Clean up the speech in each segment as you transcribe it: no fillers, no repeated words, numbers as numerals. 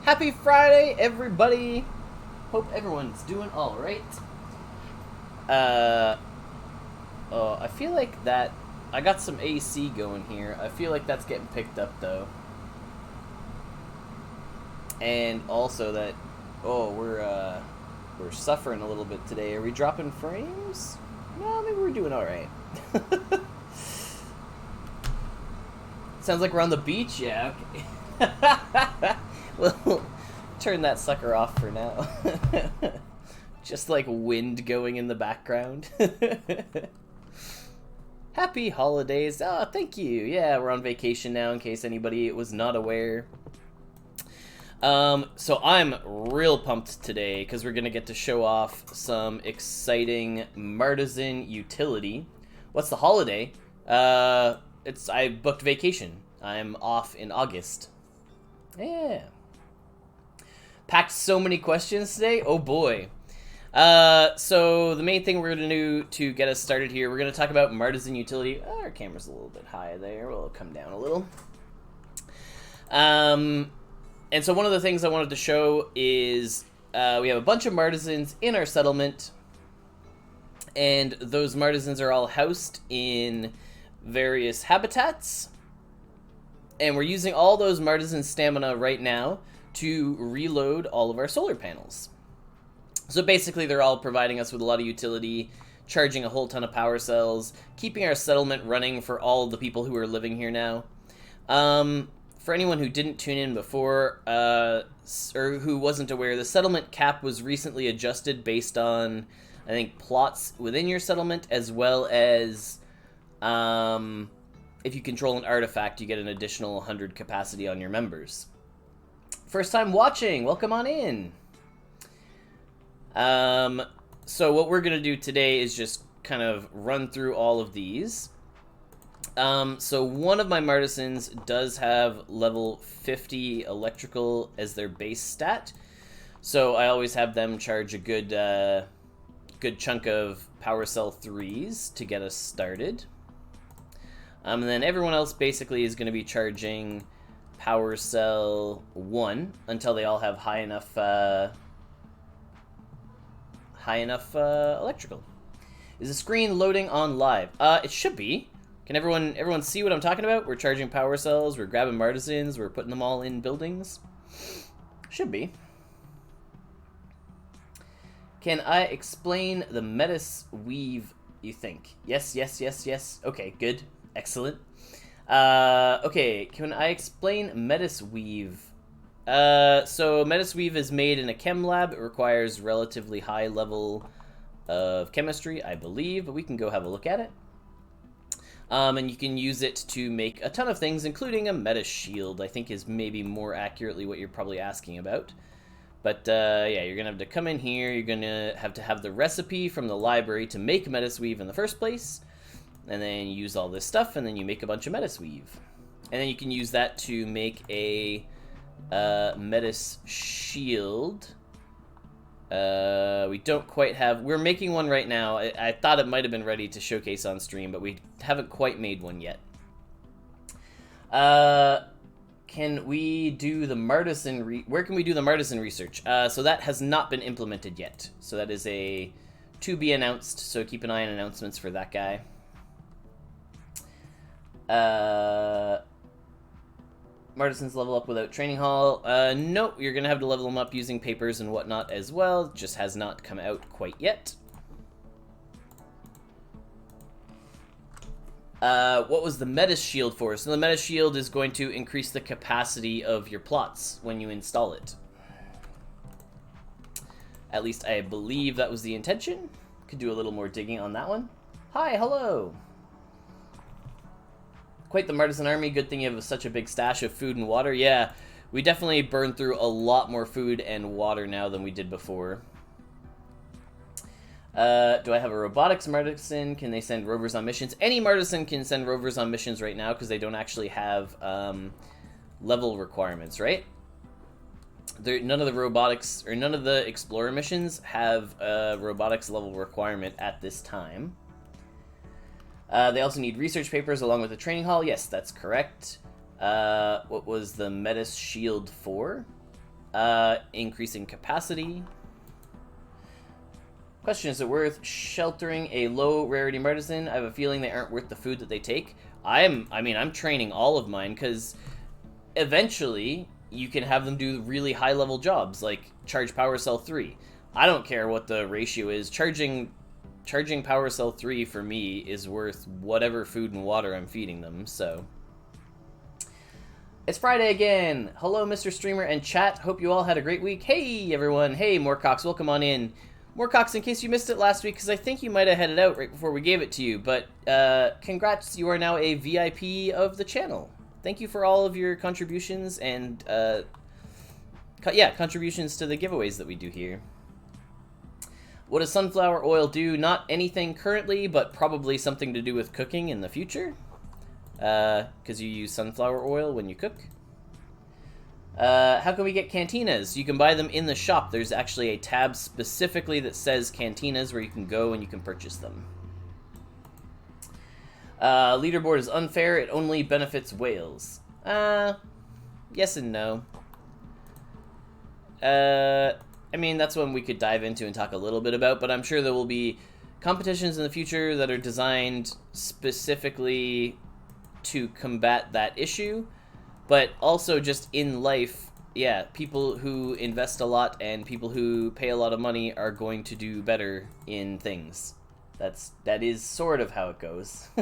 Happy Friday, everybody! Hope everyone's doing alright. I feel like that... I got some AC going here. I feel like that's getting picked up, though. And also that... we're suffering a little bit today. Are we dropping frames? No, maybe we're doing alright. Sounds like we're on the beach, yeah. Okay. Well, turn that sucker off for now. Just like wind going in the background. Happy holidays. Oh, thank you. Yeah, we're on vacation now in case anybody was not aware. So I'm real pumped today because we're going to get to show off some exciting Martizen utility. What's the holiday? I booked vacation. I'm off in August. Yeah. Packed so many questions today. Oh boy. So the main thing we're going to do to get us started here, we're going to talk about Martizen utility. Oh, our camera's a little bit high there. We'll come down a little. And so one of the things I wanted to show is we have a bunch of Martizens in our settlement, and those Martizens are all housed in various habitats, and we're using all those Martizen stamina right now to reload all of our solar panels. So basically they're all providing us with a lot of utility, charging a whole ton of power cells, keeping our settlement running for all the people who are living here now. For anyone who didn't tune in before, or who wasn't aware, the settlement cap was recently adjusted based on, I think, plots within your settlement, as well as if you control an artifact, you get an additional 100 capacity on your members. First time watching, welcome on in. So what we're going to do today is just kind of run through all of these. So one of my Martizens does have level 50 electrical as their base stat. So I always have them charge a good chunk of power cell 3s to get us started. And then everyone else basically is going to be charging power cell 1 until they all have high enough electrical. Is the screen loading on live? It should be. Can everyone see what I'm talking about? We're charging power cells, we're grabbing Martizens, we're putting them all in buildings. Should be. Can I explain the Metis weave, you think? Yes. Okay, good. Excellent. Okay, can I explain Metis weave? So Metis weave is made in a chem lab. It requires relatively high level of chemistry, I believe, but we can go have a look at it. And you can use it to make a ton of things, including a Metis shield, I think is maybe more accurately what you're probably asking about. But yeah, you're going to have to come in here, you're going to have the recipe from the library to make Metis weave in the first place, and then you use all this stuff, and then you make a bunch of Metis weave. And then you can use that to make a Metis shield. We don't quite have... We're making one right now. I thought it might have been ready to showcase on stream, but we haven't quite made one yet. Can we do the Martizen... Where can we do the Martizen research? So that has not been implemented yet. So that is a to be announced, so keep an eye on announcements for that guy. Martizens level up without training hall. Nope, you're going to have to level them up using papers and whatnot as well. Just has not come out quite yet. What was the Metis shield for? So the Metis shield is going to increase the capacity of your plots when you install it. At least I believe that was the intention. Could do a little more digging on that one. Hi, hello. Quite the Martizen army. Good thing you have such a big stash of food and water. Yeah, we definitely burn through a lot more food and water now than we did before. Do I have a robotics Martizen? Can they send rovers on missions? Any Martizen can send rovers on missions right now because they don't actually have level requirements, right? None of the robotics, or none of the explorer missions have a robotics level requirement at this time. They also need research papers along with the training hall. Yes, that's correct. What was the Metis shield for? Increasing capacity. Question, is it worth sheltering a low rarity Martizen? I have a feeling they aren't worth the food that they take. I'm training all of mine because eventually you can have them do really high level jobs like charge Power Cell 3. I don't care what the ratio is. Charging Power Cell 3 for me is worth whatever food and water I'm feeding them, so. It's Friday again. Hello, Mr. Streamer and chat. Hope you all had a great week. Hey, everyone. Hey, Morecox, welcome on in. Morecox, in case you missed it last week, because I think you might have headed out right before we gave it to you, but congrats, you are now a VIP of the channel. Thank you for all of your contributions and, contributions to the giveaways that we do here. What does sunflower oil do? Not anything currently, but probably something to do with cooking in the future. Because you use sunflower oil when you cook. How can we get cantinas? You can buy them in the shop. There's actually a tab specifically that says cantinas where you can go and you can purchase them. Leaderboard is unfair. It only benefits whales. Yes and no. I mean, that's one we could dive into and talk a little bit about, but I'm sure there will be competitions in the future that are designed specifically to combat that issue. But also just in life, yeah, people who invest a lot and people who pay a lot of money are going to do better in things. That is sort of how it goes. Do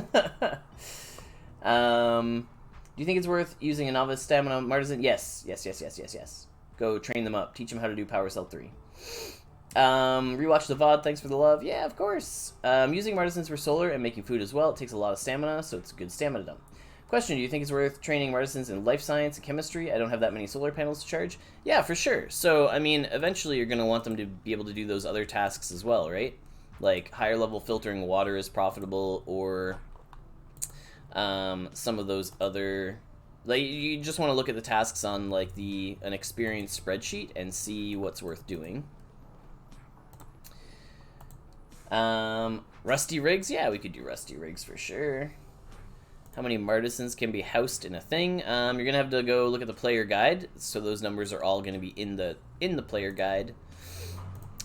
you think it's worth using a novice stamina Martizen? Yes. Go train them up. Teach them how to do Power Cell 3. Rewatch the VOD. Thanks for the love. Yeah, of course. Using Martizens for solar and making food as well. It takes a lot of stamina, so it's a good stamina dump. Question, do you think it's worth training Martizens in life science and chemistry? I don't have that many solar panels to charge. Yeah, for sure. So, I mean, eventually you're going to want them to be able to do those other tasks as well, right? Like, higher level filtering water is profitable, or some of those other... Like, you just want to look at the tasks on, like, an experience spreadsheet and see what's worth doing. Rusty rigs? Yeah, we could do rusty rigs for sure. How many Martizens can be housed in a thing? You're gonna have to go look at the player guide, so those numbers are all gonna be in the player guide.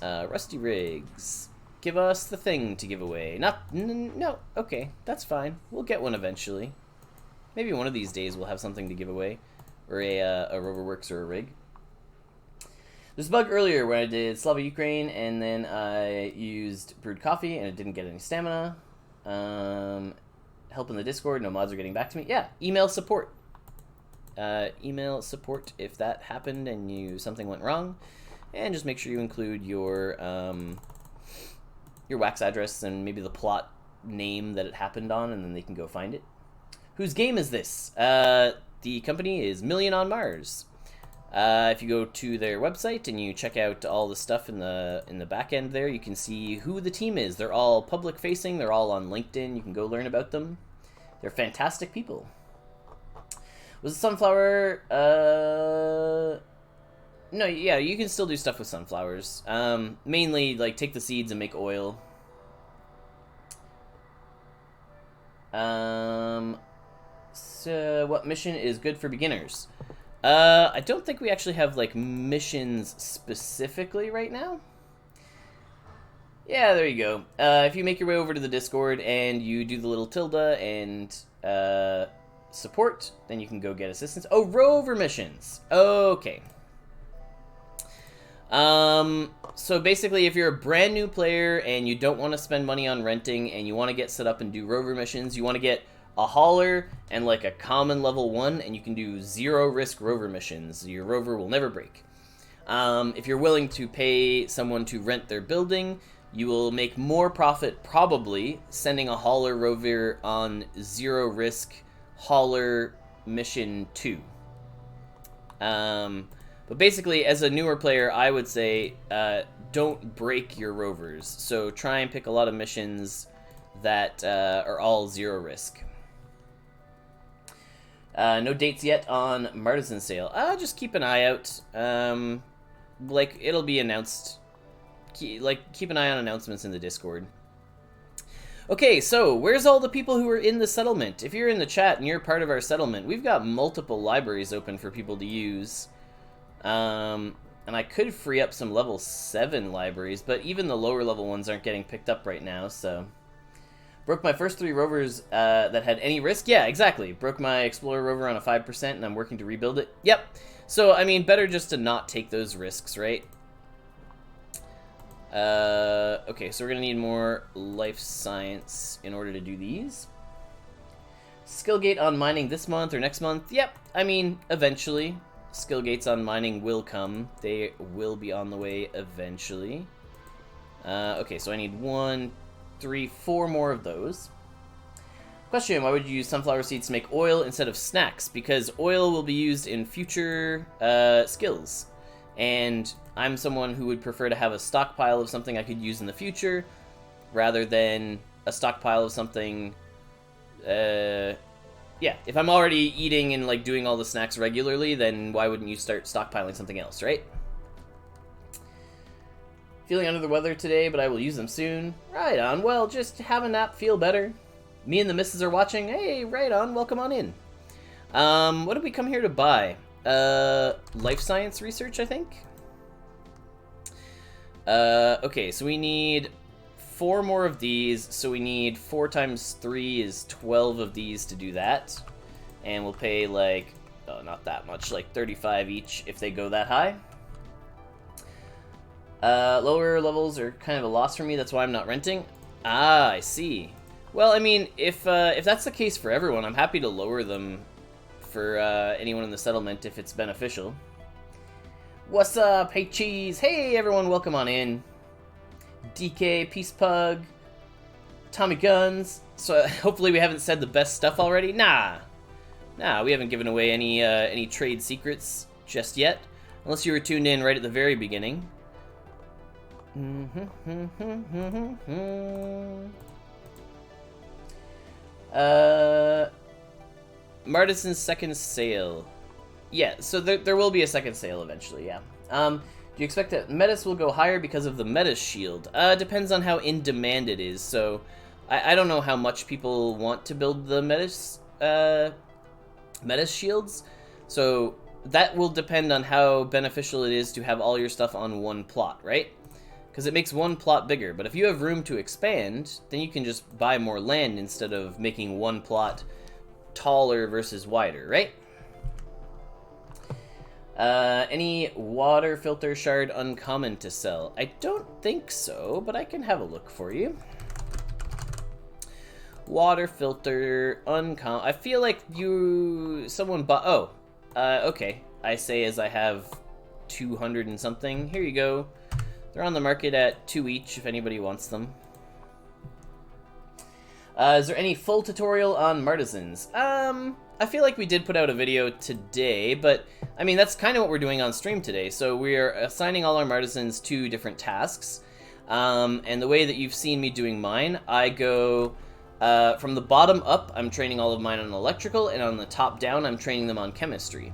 Rusty rigs. Give us the thing to give away. No, okay, that's fine. We'll get one eventually. Maybe one of these days we'll have something to give away, or a Roverworks or a rig. There's a bug earlier where I did Slava Ukraine, and then I used brewed coffee, and it didn't get any stamina. Help in the Discord, no mods are getting back to me. Yeah, email support. Email support if that happened and something went wrong. And just make sure you include your wax address and maybe the plot name that it happened on, and then they can go find it. Whose game is this? The company is Million on Mars. If you go to their website and you check out all the stuff in the back end there, you can see who the team is. They're all public facing. They're all on LinkedIn. You can go learn about them. They're fantastic people. Was the sunflower? No, yeah, you can still do stuff with sunflowers. Mainly, like, take the seeds and make oil. So what mission is good for beginners? I don't think we actually have, like, missions specifically right now. Yeah, there you go. If you make your way over to the Discord and you do the little tilde and support, then you can go get assistance. Oh, rover missions. Okay. So basically, if you're a brand new player and you don't want to spend money on renting and you want to get set up and do rover missions, you want to get a hauler and like a common level 1, and you can do 0 risk rover missions. Your rover will never break. If you're willing to pay someone to rent their building, you will make more profit probably sending a hauler rover on 0 risk hauler mission 2. But basically, as a newer player, I would say don't break your rovers. So try and pick a lot of missions that are all 0 risk. No dates yet on Martizen sale. Just keep an eye out. Like, it'll be announced. Keep an eye on announcements in the Discord. Okay, so where's all the people who are in the settlement? If you're in the chat and you're part of our settlement, we've got multiple libraries open for people to use. And I could free up some level 7 libraries, but even the lower level ones aren't getting picked up right now, so... Broke my first 3 rovers that had any risk? Yeah, exactly. Broke my Explorer rover on a 5%, and I'm working to rebuild it. Yep. So, I mean, better just to not take those risks, right? Okay, so we're gonna need more life science in order to do these. Skill gate on mining this month or next month? Yep. I mean, eventually. Skill gates on mining will come. They will be on the way eventually. Okay, so I need 1, 3, 4 more of those. Question, why would you use sunflower seeds to make oil instead of snacks? Because oil will be used in future skills. And I'm someone who would prefer to have a stockpile of something I could use in the future rather than a stockpile of something... yeah, if I'm already eating and like doing all the snacks regularly, then why wouldn't you start stockpiling something else, right? Feeling under the weather today, but I will use them soon. Right on. Well, just have a nap, feel better. Me and the missus are watching. Hey, right on. Welcome on in. What did we come here to buy? Life science research, I think. Okay, so we need 4 more of these. So we need 4 times 3 is 12 of these to do that. And we'll pay like, oh, not that much, like 35 each if they go that high. Lower levels are kind of a loss for me, that's why I'm not renting. Ah, I see. Well, I mean, if that's the case for everyone, I'm happy to lower them for anyone in the settlement if it's beneficial. What's up? Hey, Cheese! Hey, everyone, welcome on in. DK, Peace Pug, Tommy Guns. So hopefully we haven't said the best stuff already. Nah, we haven't given away any trade secrets just yet, unless you were tuned in right at the very beginning. Martizen's second sale. Yeah, so there will be a second sale eventually, yeah. Do you expect that Metis will go higher because of the Metis shield? Depends on how in demand it is, so I don't know how much people want to build the Metis shields, so that will depend on how beneficial it is to have all your stuff on one plot, right? Because it makes one plot bigger, but if you have room to expand, then you can just buy more land instead of making one plot taller versus wider, right? Any water filter shard uncommon to sell? I don't think so, but I can have a look for you. Water filter uncommon. I feel like someone bought. Oh, okay. I say as I have 200 and something. Here you go. They're on the market at 2 each if anybody wants them. Is there any full tutorial on Martizens? I feel like we did put out a video today, but I mean, that's kind of what we're doing on stream today. So we are assigning all our Martizens to different tasks. And the way that you've seen me doing mine, I go from the bottom up, I'm training all of mine on electrical, and on the top down, I'm training them on chemistry.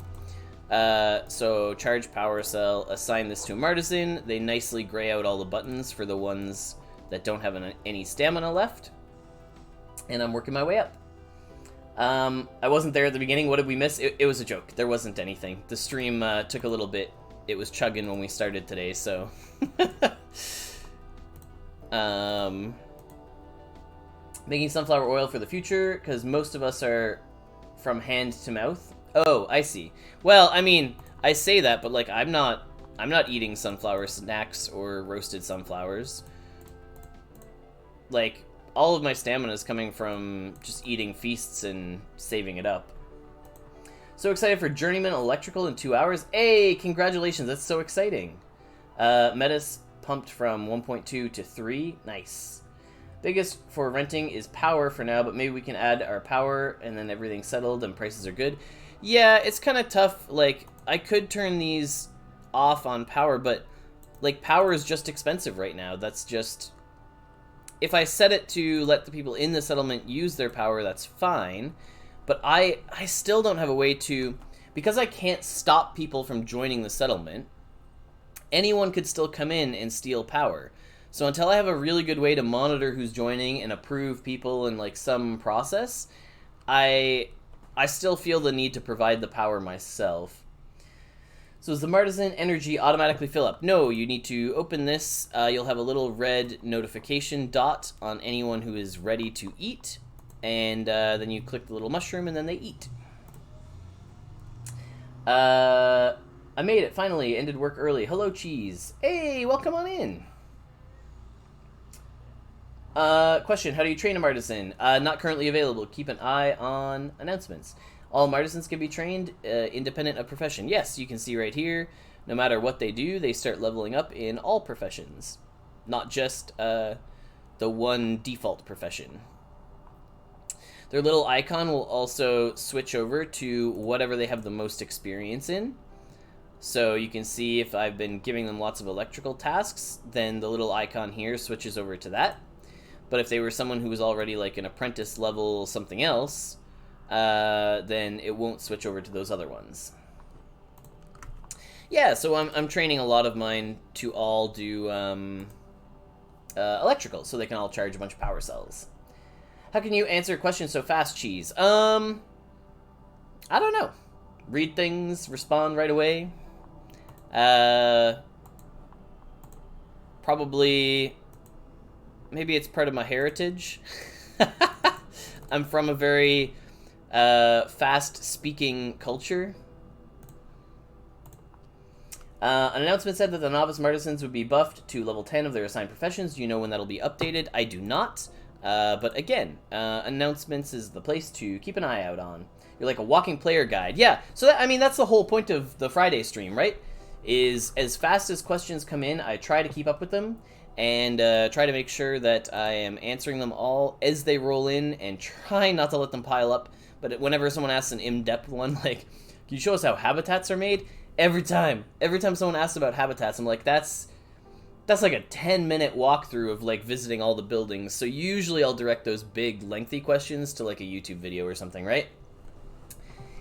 So charge power cell, assign this to a Martizen. They nicely gray out all the buttons for the ones that don't have any stamina left. And I'm working my way up. I wasn't there at the beginning. What did we miss? It was a joke. There wasn't anything. The stream took a little bit. It was chugging when we started today, so... Making sunflower oil for the future, because most of us are from hand to mouth. Oh, I see. Well, I mean, I say that, but like, I'm not eating sunflower snacks or roasted sunflowers. Like, all of my stamina is coming from just eating feasts and saving it up. So excited for Journeyman Electrical in 2 hours. Hey, congratulations, that's so exciting. Metis pumped from 1.2 to 3. Nice. Biggest for renting is power for now, but maybe we can add our power and then everything's settled and prices are good. Yeah, it's kind of tough. Like, I could turn these off on power, but like, power is just expensive right now. That's just... If I set it to let the people in the settlement use their power, that's fine. But I still don't have a way to... Because I can't stop people from joining the settlement, anyone could still come in and steal power. So until I have a really good way to monitor who's joining and approve people in like some process, I still feel the need to provide the power myself. So does the Martizen energy automatically fill up? No, you need to open this. You'll have a little red notification dot on anyone who is ready to eat. And then you click the little mushroom and then they eat. I made it, finally. Ended work early. Hello, Cheese. Hey, welcome on in. Question, how do you train a Martizen? Not currently available. Keep an eye on announcements. All Martizens can be trained independent of profession. Yes, you can see right here, no matter what they do, they start leveling up in all professions. Not just the one default profession. Their little icon will also switch over to whatever they have the most experience in. So you can see if I've been giving them lots of electrical tasks, then the little icon here switches over to that. But if they were someone who was already like an apprentice level something else, then it won't switch over to those other ones. Yeah, so I'm training a lot of mine to all do electrical, so they can all charge a bunch of power cells. How can you answer questions so fast, Cheese? I don't know. Read things, respond right away. Probably, maybe it's part of my heritage. I'm from a very fast-speaking culture. An announcement said that the novice Martizens would be buffed to level 10 of their assigned professions. Do you know when that'll be updated? I do not. But again, announcements is the place to keep an eye out on. You're like a walking player guide. Yeah, so that, I mean, that's the whole point of the Friday stream, right? Is as fast as questions come in, I try to keep up with them and try to make sure that I am answering them all as they roll in and try not to let them pile up. But whenever someone asks an in-depth one, like, can you show us how habitats are made? Every time someone asks about habitats, I'm like, that's like a 10-minute walkthrough of like visiting all the buildings. So usually I'll direct those big, lengthy questions to like a YouTube video or something, right?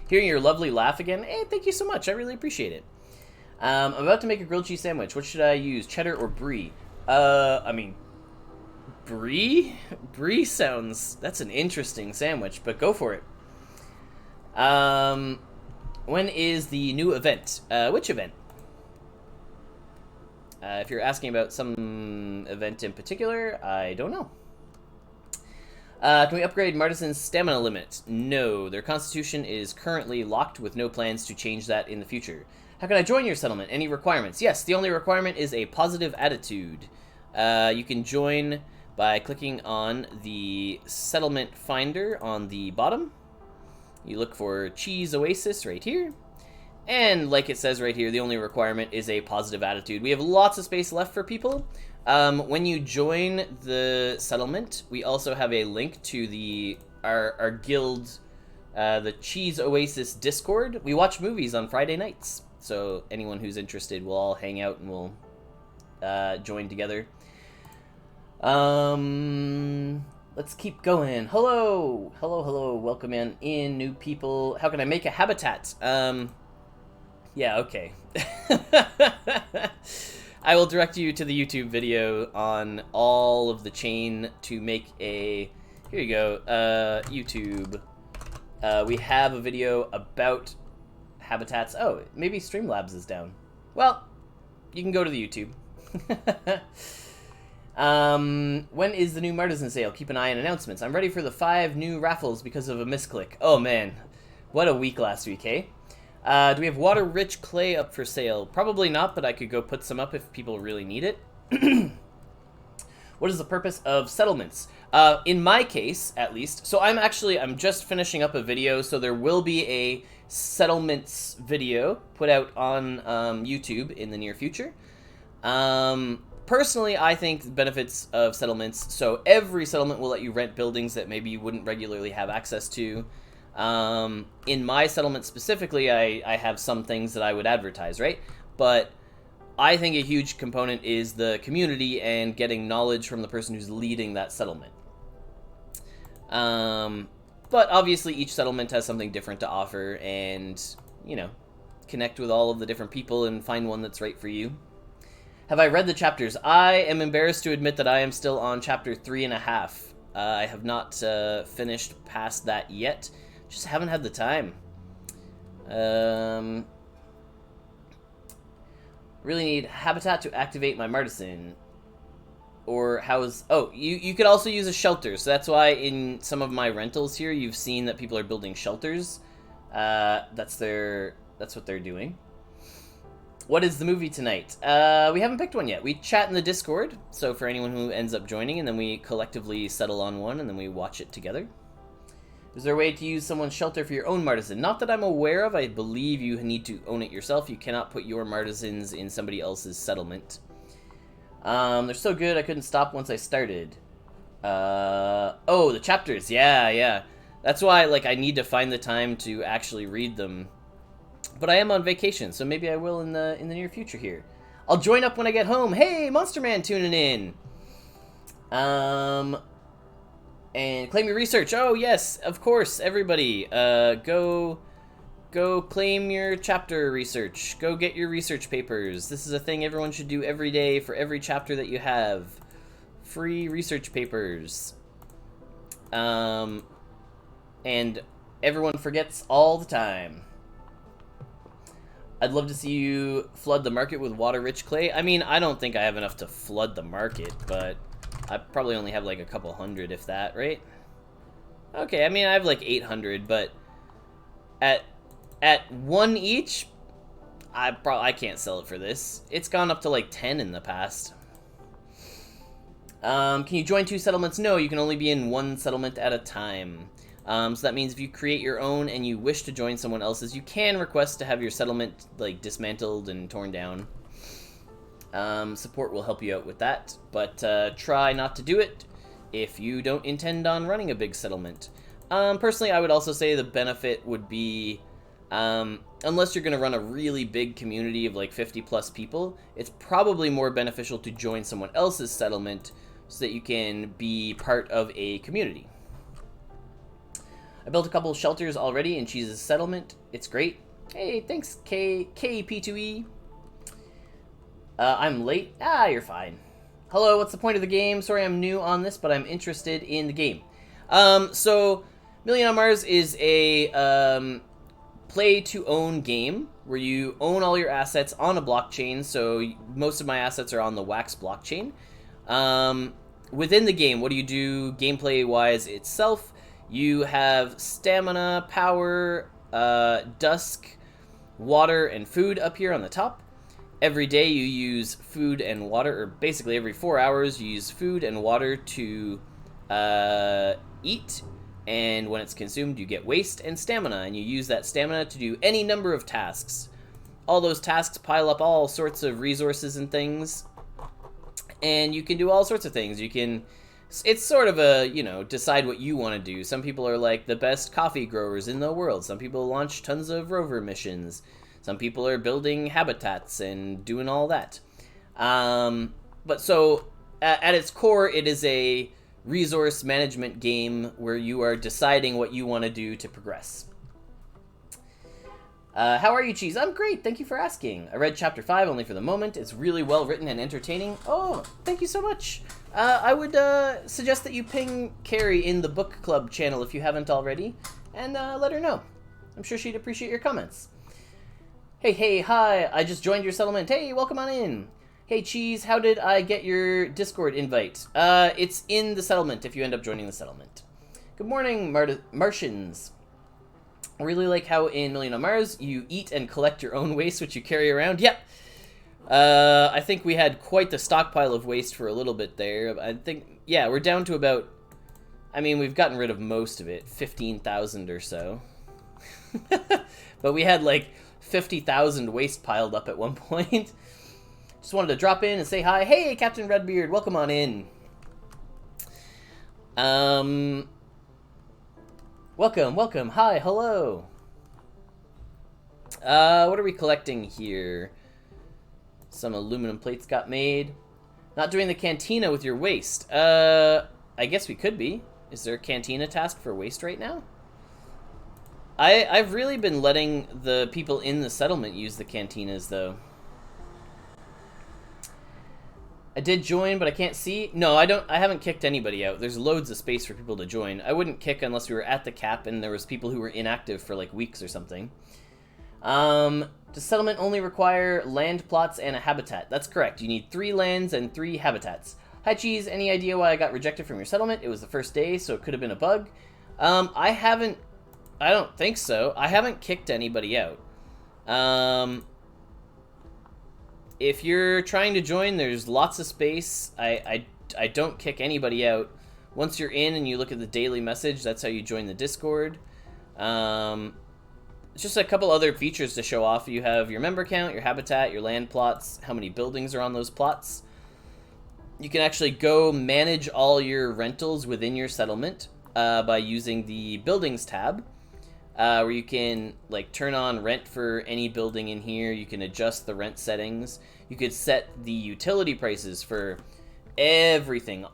Hearing your lovely laugh again, hey, thank you so much. I really appreciate it. I'm about to make a grilled cheese sandwich. What should I use, cheddar or brie? I mean, brie? Brie sounds, that's an interesting sandwich, but go for it. When is the new event? Which event? If you're asking about some event in particular, I don't know. Can we upgrade Martizen's stamina limit? No, their constitution is currently locked with no plans to change that in the future. How can I join your settlement? Any requirements? Yes, the only requirement is a positive attitude. You can join by clicking on the settlement finder on the bottom. You look for Cheese Oasis right here. And like it says right here, the only requirement is a positive attitude. We have lots of space left for people. When you join the settlement, we also have a link to our guild, the Cheese Oasis Discord. We watch movies on Friday nights. So anyone who's interested, we'll all hang out and we'll join together. Let's keep going. Hello! Hello, welcome in, new people. How can I make a habitat? Yeah, okay. I will direct you to the YouTube video on all of the chain to make a... Here you go, YouTube. We have a video about habitats. Oh, maybe Streamlabs is down. Well, you can go to the YouTube. When is the new Martizen sale? Keep an eye on announcements. I'm ready for the 5 new raffles because of a misclick. Oh man, what a week last week, eh? Do we have water-rich clay up for sale? Probably not, but I could go put some up if people really need it. What is the purpose of settlements? In my case, at least, so I'm just finishing up a video, so there will be a settlements video put out on YouTube in the near future. Personally, I think the benefits of settlements, so every settlement will let you rent buildings that maybe you wouldn't regularly have access to. In my settlement specifically, I have some things that I would advertise, right? But I think a huge component is the community and getting knowledge from the person who's leading that settlement. But obviously each settlement has something different to offer and, you know, connect with all of the different people and find one that's right for you. Have I read the chapters? I am embarrassed to admit that I am still on chapter 3.5. I have not finished past that yet. Just haven't had the time. Really need habitat to activate my Martizen. Or how's... Oh, you could also use a shelter. So that's why in some of my rentals here, you've seen that people are building shelters. That's what they're doing. What is the movie tonight? We haven't picked one yet. We chat in the Discord, so for anyone who ends up joining, and then we collectively settle on one, and then we watch it together. Is there a way to use someone's shelter for your own Martizen? Not that I'm aware of. I believe you need to own it yourself. You cannot put your Martizens in somebody else's settlement. They're so good, I couldn't stop once I started. Oh, the chapters. Yeah. That's why, like, I need to find the time to actually read them. But I am on vacation, so maybe I will in the near future here. I'll join up when I get home. Hey, Monster Man tuning in. And claim your research. Oh, yes, of course, everybody. Go claim your chapter research. Go get your research papers. This is a thing everyone should do every day for every chapter that you have. Free research papers. And everyone forgets all the time. I'd love to see you flood the market with water-rich clay. I mean, I don't think I have enough to flood the market, but I probably only have like a couple hundred, if that, right? Okay, I mean, I have like 800, but at one each, I can't sell it for this. It's gone up to like 10 in the past. Can you join 2 settlements? No, you can only be in 1 settlement at a time. So that means if you create your own and you wish to join someone else's, you can request to have your settlement like dismantled and torn down. Support will help you out with that, but try not to do it if you don't intend on running a big settlement. Personally, I would also say the benefit would be, unless you're going to run a really big community of like 50 plus people, it's probably more beneficial to join someone else's settlement so that you can be part of a community. I built a couple shelters already in Cheese's settlement. It's great. Hey, thanks, KP2E. I'm late. You're fine. Hello, what's the point of the game? Sorry I'm new on this, but I'm interested in the game. So, Million on Mars is a play-to-own game where you own all your assets on a blockchain. So, most of my assets are on the Wax blockchain. Within the game, what do you do gameplay-wise itself? You have stamina, power, dusk, water, and food up here on the top. Every day you use food and water, or basically every 4 hours you use food and water to eat. And when it's consumed, you get waste and stamina, and you use that stamina to do any number of tasks. All those tasks pile up all sorts of resources and things, and you can do all sorts of things. You can... It's sort of a, decide what you want to do. Some people are like the best coffee growers in the world. Some people launch tons of rover missions. Some people are building habitats and doing all that. But so, at its core, it is a resource management game where you are deciding what you want to do to progress. How are you, Cheese? I'm great, thank you for asking. I read Chapter 5 only for the moment. It's really well written and entertaining. Oh, thank you so much. I would suggest that you ping Carrie in the book club channel if you haven't already, and let her know. I'm sure she'd appreciate your comments. Hey, hi, I just joined your settlement. Hey, welcome on in. Hey, Cheese, how did I get your Discord invite? It's in the settlement if you end up joining the settlement. Good morning, Martians. I really like how in Million on Mars, you eat and collect your own waste, which you carry around. Yep. I think we had quite the stockpile of waste for a little bit there. I think, yeah, we're down to about, I mean, we've gotten rid of most of it, 15,000 or so. But we had like 50,000 waste piled up at one point. Just wanted to drop in and say hi. Hey, Captain Redbeard, welcome on in. Welcome. Hi, hello. What are we collecting here? Some aluminum plates got made. Not doing the cantina with your waste. I guess we could be. Is there a cantina task for waste right now? I've really been letting the people in the settlement use the cantinas, though. I did join, but I can't see. No, I haven't kicked anybody out. There's loads of space for people to join. I wouldn't kick unless we were at the cap and there was people who were inactive for like weeks or something. Does settlement only require land plots and a habitat? That's correct. You need 3 lands and 3 habitats. Hi, Cheese. Any idea why I got rejected from your settlement? It was the first day, so it could have been a bug. I don't think so. I haven't kicked anybody out. If you're trying to join, there's lots of space. I don't kick anybody out. Once you're in and you look at the daily message, that's how you join the Discord. Just a couple other features to show off. You have your member count, your habitat, your land plots, how many buildings are on those plots. You can actually go manage all your rentals within your settlement by using the buildings tab, where you can like turn on rent for any building in here. You can adjust the rent settings. You could set the utility prices for everything.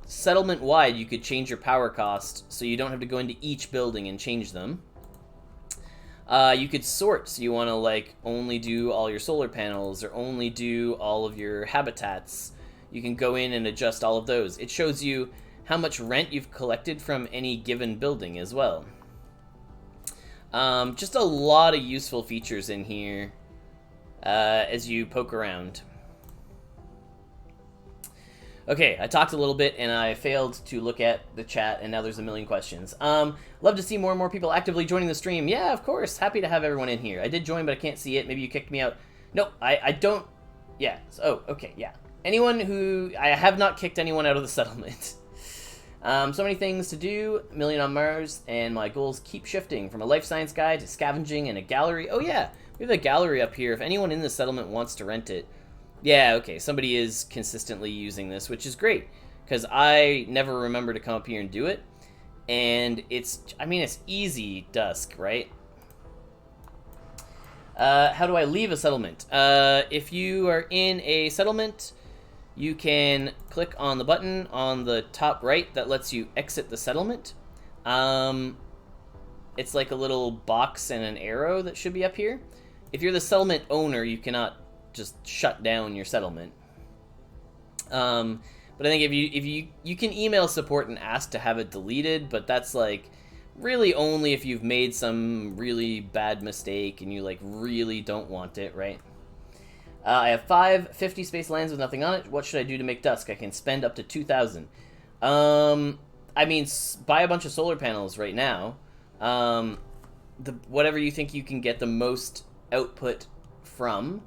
Settlement wide, you could change your power cost so you don't have to go into each building and change them. You could sort, so you want to like only do all your solar panels or only do all of your habitats. You can go in and adjust all of those. It shows you how much rent you've collected from any given building as well. Just a lot of useful features in here as you poke around. Okay, I talked a little bit and I failed to look at the chat, and now there's a million questions. Love to see more and more people actively joining the stream. Yeah, of course. Happy to have everyone in here. I did join, but I can't see it. Maybe you kicked me out. Nope, I don't. Yeah. Oh, okay, yeah. Anyone who... I have not kicked anyone out of the settlement. So many things to do. Million on Mars, and my goals keep shifting from a life science guide to scavenging and a gallery. Oh, yeah. We have a gallery up here. If anyone in the settlement wants to rent it. Yeah, okay, somebody is consistently using this, which is great, because I never remember to come up here and do it, and it's easy, Dusk, right? How do I leave a settlement? If you are in a settlement, you can click on the button on the top right that lets you exit the settlement. It's like a little box and an arrow that should be up here. If you're the settlement owner, you cannot just shut down your settlement. But I think if you can email support and ask to have it deleted, but that's like really only if you've made some really bad mistake and you like really don't want it, right? I have 5 50 space lands with nothing on it. What should I do to make Dusk? I can spend up to 2,000. I mean, buy a bunch of solar panels right now. Whatever you think you can get the most output from.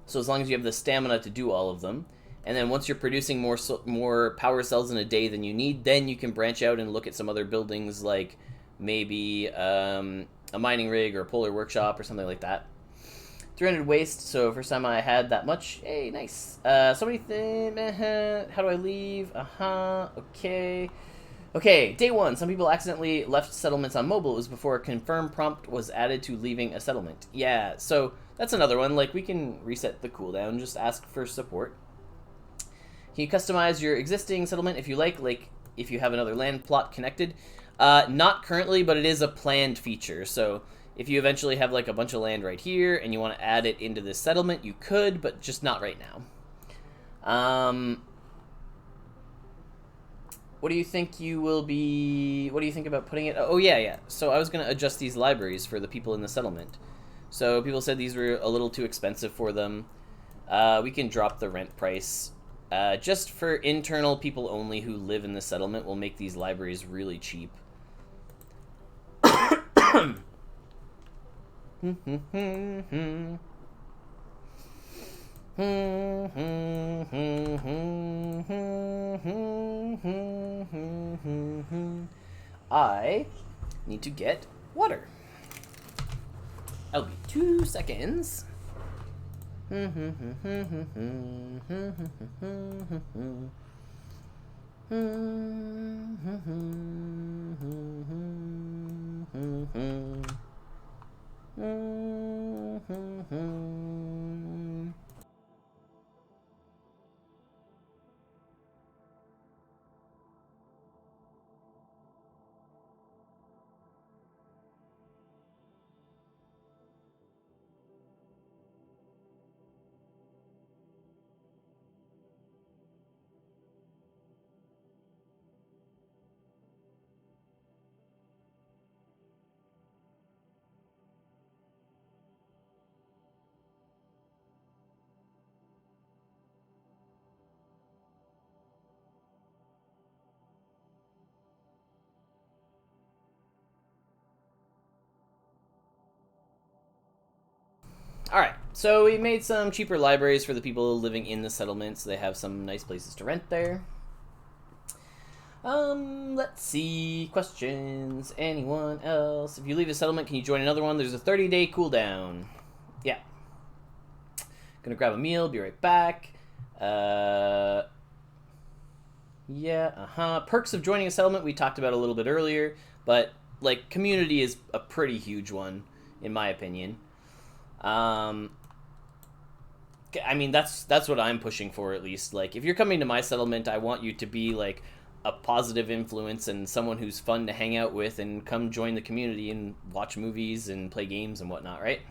So as long as you have the stamina to do all of them. And then once you're producing more power cells in a day than you need, then you can branch out and look at some other buildings, like maybe a mining rig or a polar workshop or something like that. 300 waste, so first time I had that much. Hey, nice. So many things. How do I leave? Okay. Okay, day 1. Some people accidentally left settlements on mobile. It was before a confirm prompt was added to leaving a settlement. Yeah, so that's another one. Like, we can reset the cooldown. Just ask for support. Can you customize your existing settlement if you like if you have another land plot connected? Not currently, but it is a planned feature. So if you eventually have like a bunch of land right here and you want to add it into this settlement, you could, but just not right now. What do you think you will be... What do you think about putting it... Oh, yeah. So I was going to adjust these libraries for the people in the settlement. So people said these were a little too expensive for them. We can drop the rent price. Just for internal people only who live in the settlement, we'll make these libraries really cheap. I need to get water. I'll be 2 seconds. Alright, so we made some cheaper libraries for the people living in the settlement, so they have some nice places to rent there. Let's see. Questions? Anyone else? If you leave a settlement, can you join another one? There's a 30-day cooldown. Yeah. Gonna grab a meal, be right back. Perks of joining a settlement we talked about a little bit earlier, but, like, community is a pretty huge one, in my opinion. I mean, that's what I'm pushing for, at least. Like, if you're coming to my settlement, I want you to be, like, a positive influence and someone who's fun to hang out with, and come join the community and watch movies and play games and whatnot, right?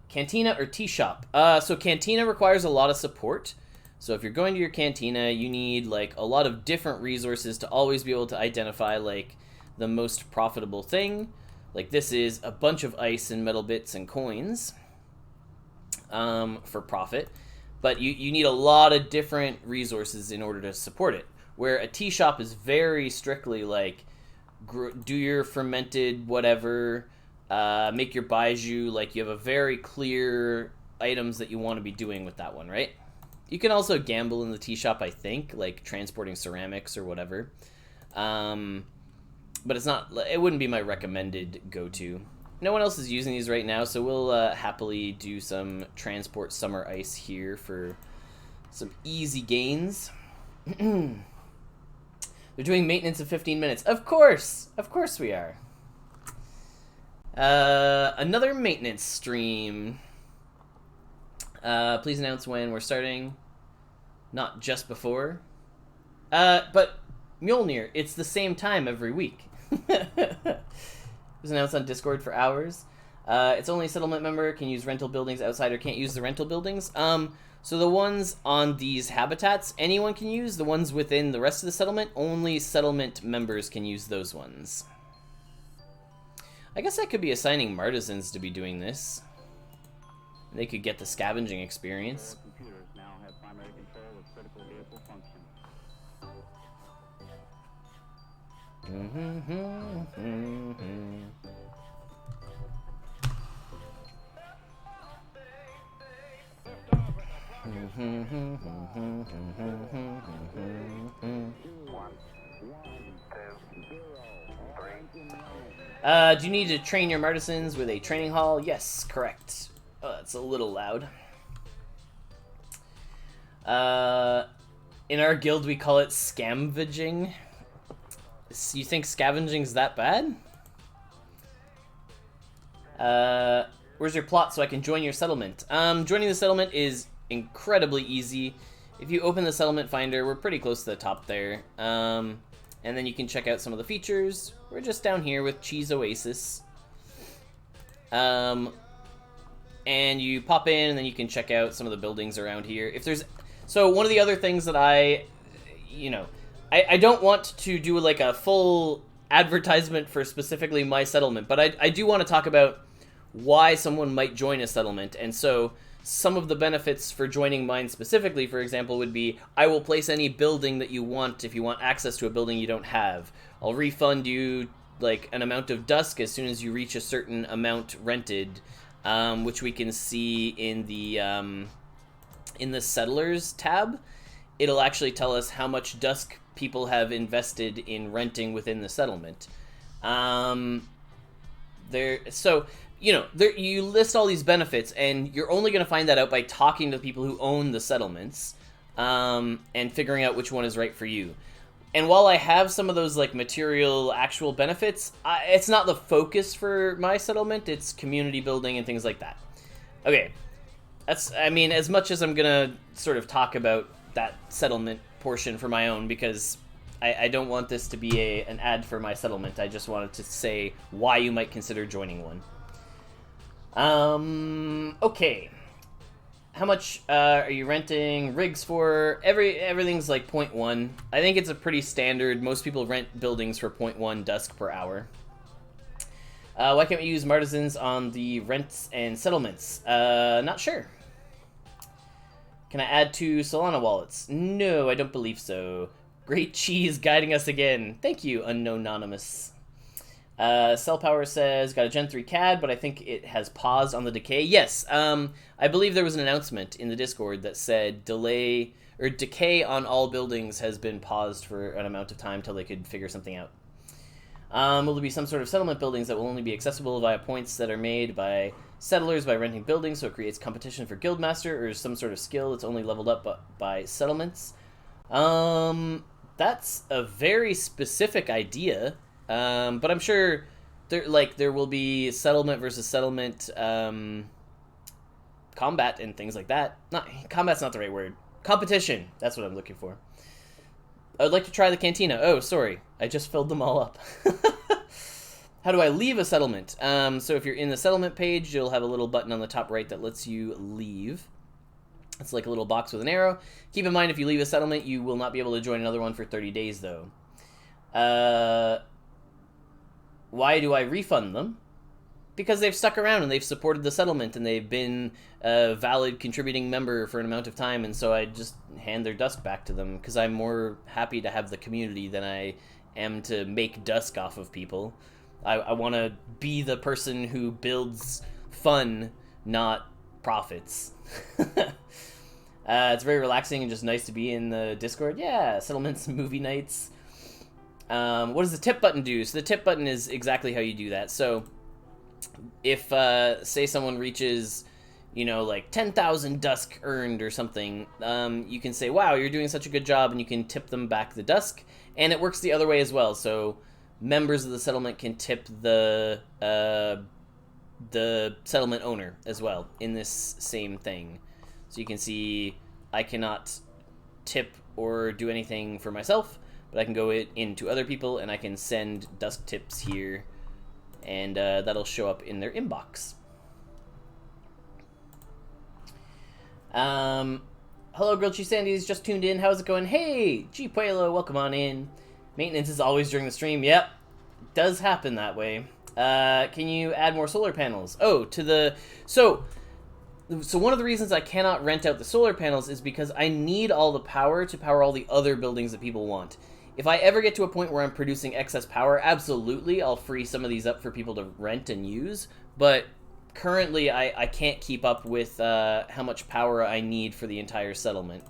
Cantina or tea shop? So Cantina requires a lot of support. So if you're going to your Cantina, you need, like, a lot of different resources to always be able to identify, like, the most profitable thing. Like, this is a bunch of ice and metal bits and coins for profit. But you need a lot of different resources in order to support it. Where a tea shop is very strictly, like, do your fermented whatever, make your baijiu. Like, you have a very clear items that you want to be doing with that one, right? You can also gamble in the tea shop, I think, like transporting ceramics or whatever. But it's not, it wouldn't be my recommended go-to. No one else is using these right now, so we'll happily do some transport summer ice here for some easy gains. They're doing maintenance of 15 minutes. Of course we are. Another maintenance stream. Please announce when we're starting. Not just before. But Mjolnir, it's the same time every week. It was announced on Discord for hours. It's only a settlement member can use rental buildings. Outsider can't use the rental buildings. So the ones on these habitats, anyone can use. The ones within the rest of the settlement, only settlement members can use those ones. I guess I could be assigning Martizens to be doing this. They could get the scavenging experience. Computers now have primary control of critical vehicle function. Do you need to train your Martizens with a training hall? Yes, correct. Oh, that's a little loud. In our guild, we call it scavenging. You think scavenging's that bad? Where's your plot so I can join your settlement? Joining the settlement is incredibly easy. If you open the settlement finder, we're pretty close to the top there. And then you can check out some of the features. We're just down here with Cheese Oasis. And you pop in, and then you can check out some of the buildings around here. If there's... So one of the other things that I don't want to do like a full advertisement for specifically my settlement, but I do want to talk about why someone might join a settlement. And so some of the benefits for joining mine specifically, for example, would be I will place any building that you want if you want access to a building you don't have. I'll refund you like an amount of Dusk as soon as you reach a certain amount rented, which we can see in the Settlers tab. It'll actually tell us how much Dusk people have invested in renting within the settlement. You list all these benefits, and you're only going to find that out by talking to people who own the settlements, and figuring out which one is right for you. And while I have some of those like material actual benefits, it's not the focus for my settlement. It's community building and things like that. Okay, as much as I'm gonna sort of talk about that settlement portion for my own, because I don't want this to be an ad for my settlement. I just wanted to say why you might consider joining one. Okay. How much are you renting rigs for? Everything's like 0.1. I think it's a pretty standard. Most people rent buildings for 0.1 Dusk per hour. Why can't we use Martizens on the rents and settlements? Not sure. Can I add 2 Solana wallets? No, I don't believe so. Great cheese guiding us again. Thank you, Unknown Anonymous. Cell Power says, got a Gen 3 CAD, but I think it has paused on the decay. Yes, I believe there was an announcement in the Discord that said delay or decay on all buildings has been paused for an amount of time till they could figure something out. Will there be some sort of settlement buildings that will only be accessible via points that are made by settlers by renting buildings, so it creates competition for Guildmaster, or some sort of skill that's only leveled up by settlements? That's a very specific idea, but I'm sure there will be settlement versus settlement combat and things like that. Combat's not the right word. Competition. That's what I'm looking for. I would like to try the Cantina. Oh, sorry. I just filled them all up. How do I leave a settlement? So if you're in the settlement page, you'll have a little button on the top right that lets you leave. It's like a little box with an arrow. Keep in mind, if you leave a settlement, you will not be able to join another one for 30 days, though. Why do I refund them? Because they've stuck around and they've supported the settlement and they've been a valid contributing member for an amount of time, and so I just hand their Dusk back to them because I'm more happy to have the community than I am to make Dusk off of people. I want to be the person who builds fun, not profits. It's very relaxing and just nice to be in the Discord. Yeah, settlements, movie nights. What does the tip button do? So the tip button is exactly how you do that. So if, say someone reaches, like 10,000 Dusk earned or something, you can say, wow, you're doing such a good job, and you can tip them back the Dusk. And it works the other way as well. So members of the settlement can tip the settlement owner as well in this same thing. So you can see I cannot tip or do anything for myself, but I can go into other people and I can send Dusk tips here, and that'll show up in their inbox. Hello, GrilledCheeseSandies, just tuned in. How's it going? Hey, G Puelo, welcome on in. Maintenance is always during the stream. Yep, it does happen that way. Can you add more solar panels? Oh, to the... So one of the reasons I cannot rent out the solar panels is because I need all the power to power all the other buildings that people want. If I ever get to a point where I'm producing excess power, absolutely, I'll free some of these up for people to rent and use. But currently, I can't keep up with how much power I need for the entire settlement.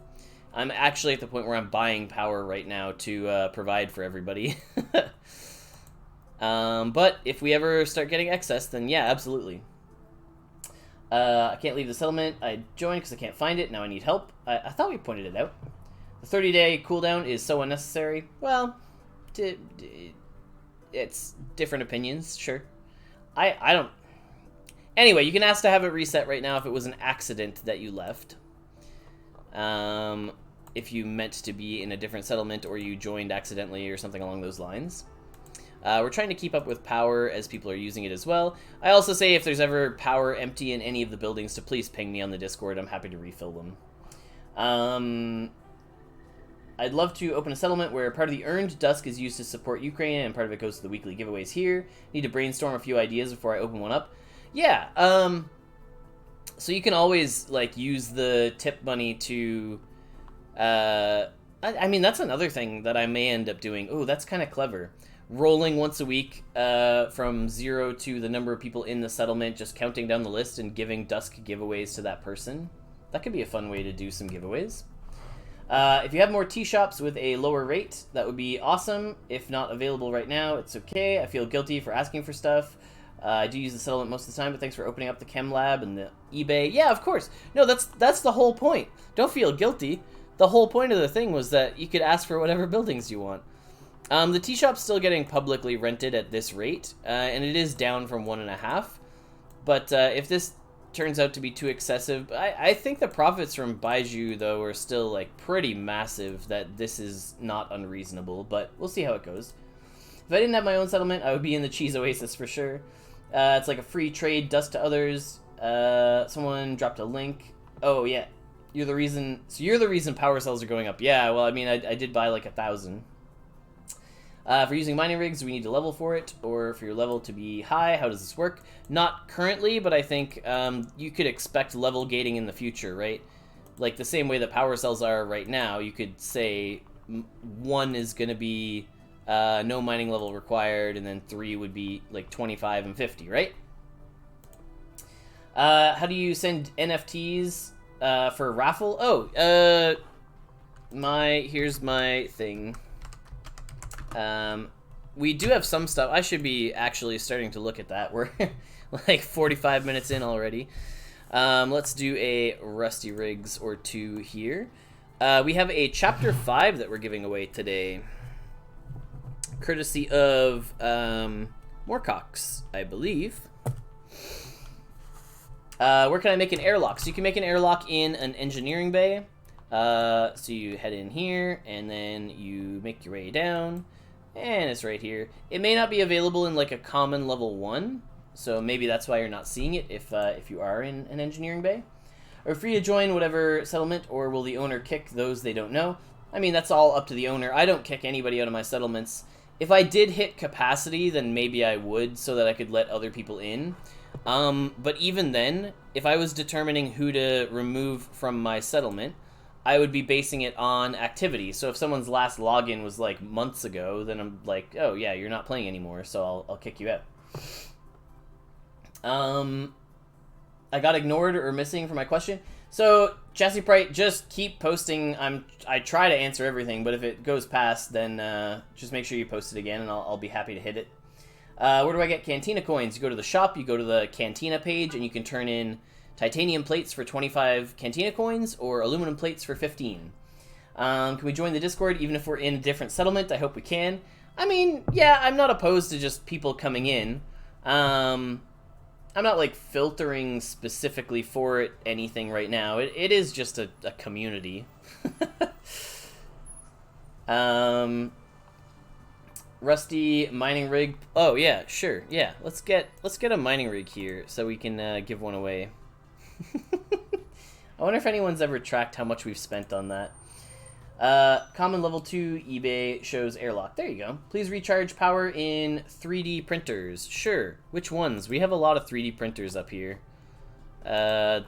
I'm actually at the point where I'm buying power right now to provide for everybody. But if we ever start getting excess, then yeah, absolutely. I can't leave the settlement. I joined because I can't find it. Now I need help. I thought we pointed it out. The 30-day cooldown is so unnecessary. Well, it's different opinions, sure. I don't... Anyway, you can ask to have it reset right now if it was an accident that you left. If you meant to be in a different settlement or you joined accidentally or something along those lines. We're trying to keep up with power as people are using it as well. I also say if there's ever power empty in any of the buildings to please ping me on the Discord. I'm happy to refill them. I'd love to open a settlement where part of the earned Dusk is used to support Ukraine and part of it goes to the weekly giveaways here. Need to brainstorm a few ideas before I open one up. Yeah, so you can always, like, use the tip money to, I mean, that's another thing that I may end up doing. Oh, that's kind of clever. Rolling once a week from 0 to the number of people in the settlement, just counting down the list and giving Dusk giveaways to that person. That could be a fun way to do some giveaways. If you have more tea shops with a lower rate, that would be awesome. If not available right now, it's okay. I feel guilty for asking for stuff. I do use the settlement most of the time, but thanks for opening up the Chem Lab and the eBay. Yeah, of course. No, that's the whole point. Don't feel guilty. The whole point of the thing was that you could ask for whatever buildings you want. The tea shop's still getting publicly rented at this rate, and it is down from 1.5. But if this turns out to be too excessive, I think the profits from Baiju, though, are still, like, pretty massive, that this is not unreasonable, but we'll see how it goes. If I didn't have my own settlement, I would be in the Cheese Oasis for sure. It's like a free trade, Dusk to others. Someone dropped a link. Oh, yeah. You're the reason... So you're the reason power cells are going up. Yeah, well, I mean, I did buy, like, 1,000. For using mining rigs, do we need to level for it? Or for your level to be high? How does this work? Not currently, but I think you could expect level gating in the future, right? Like, the same way that power cells are right now, you could say one is going to be no mining level required, and then 3 would be like 25 and 50, right? How do you send NFTs for a raffle? Oh, here's my thing. We do have some stuff. I should be actually starting to look at that. We're like 45 minutes in already. Let's do a Rusty Rigs or 2 here. We have a Chapter 5 that we're giving away today. Courtesy of Moorcox, I believe. Where can I make an airlock? So you can make an airlock in an engineering bay. So you head in here, and then you make your way down, and it's right here. It may not be available in like a common level 1, so maybe that's why you're not seeing it if you are in an engineering bay. Are free to join whatever settlement, or will the owner kick those they don't know? I mean, that's all up to the owner. I don't kick anybody out of my settlements. If I did hit capacity, then maybe I would, so that I could let other people in. But even then, if I was determining who to remove from my settlement, I would be basing it on activity. So if someone's last login was like months ago, then I'm like, oh yeah, you're not playing anymore, so I'll kick you out. I got ignored or missing for my question. So, Chassis Prite, just keep posting. I try to answer everything, but if it goes past, then just make sure you post it again, and I'll be happy to hit it. Where do I get Cantina coins? You go to the shop, you go to the Cantina page, and you can turn in titanium plates for 25 Cantina coins, or aluminum plates for 15. Can we join the Discord even if we're in a different settlement? I hope we can. I mean, yeah, I'm not opposed to just people coming in. I'm not, like, filtering specifically for it anything right now. It is just a community. Rusty mining rig. Oh, yeah, sure. Yeah, let's get a mining rig here so we can give one away. I wonder if anyone's ever tracked how much we've spent on that. Common level 2 eBay shows airlock. There you go. Please recharge power in 3D printers. Sure. Which ones? We have a lot of 3D printers up here.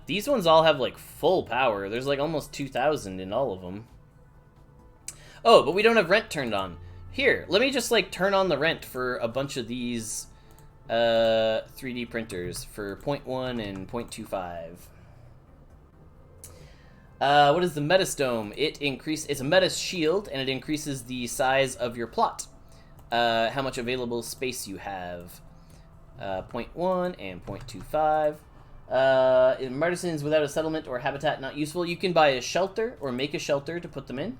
These ones all have like full power. There's like almost 2,000 in all of them. Oh, but we don't have rent turned on. Here, let me just like turn on the rent for a bunch of these 3D printers for 0.1 and 0.25. What is the Metastome? It's a Metis shield, and it increases the size of your plot. How much available space you have. 0.1 and 0.25. In Martizens without a settlement or habitat not useful, you can buy a shelter or make a shelter to put them in.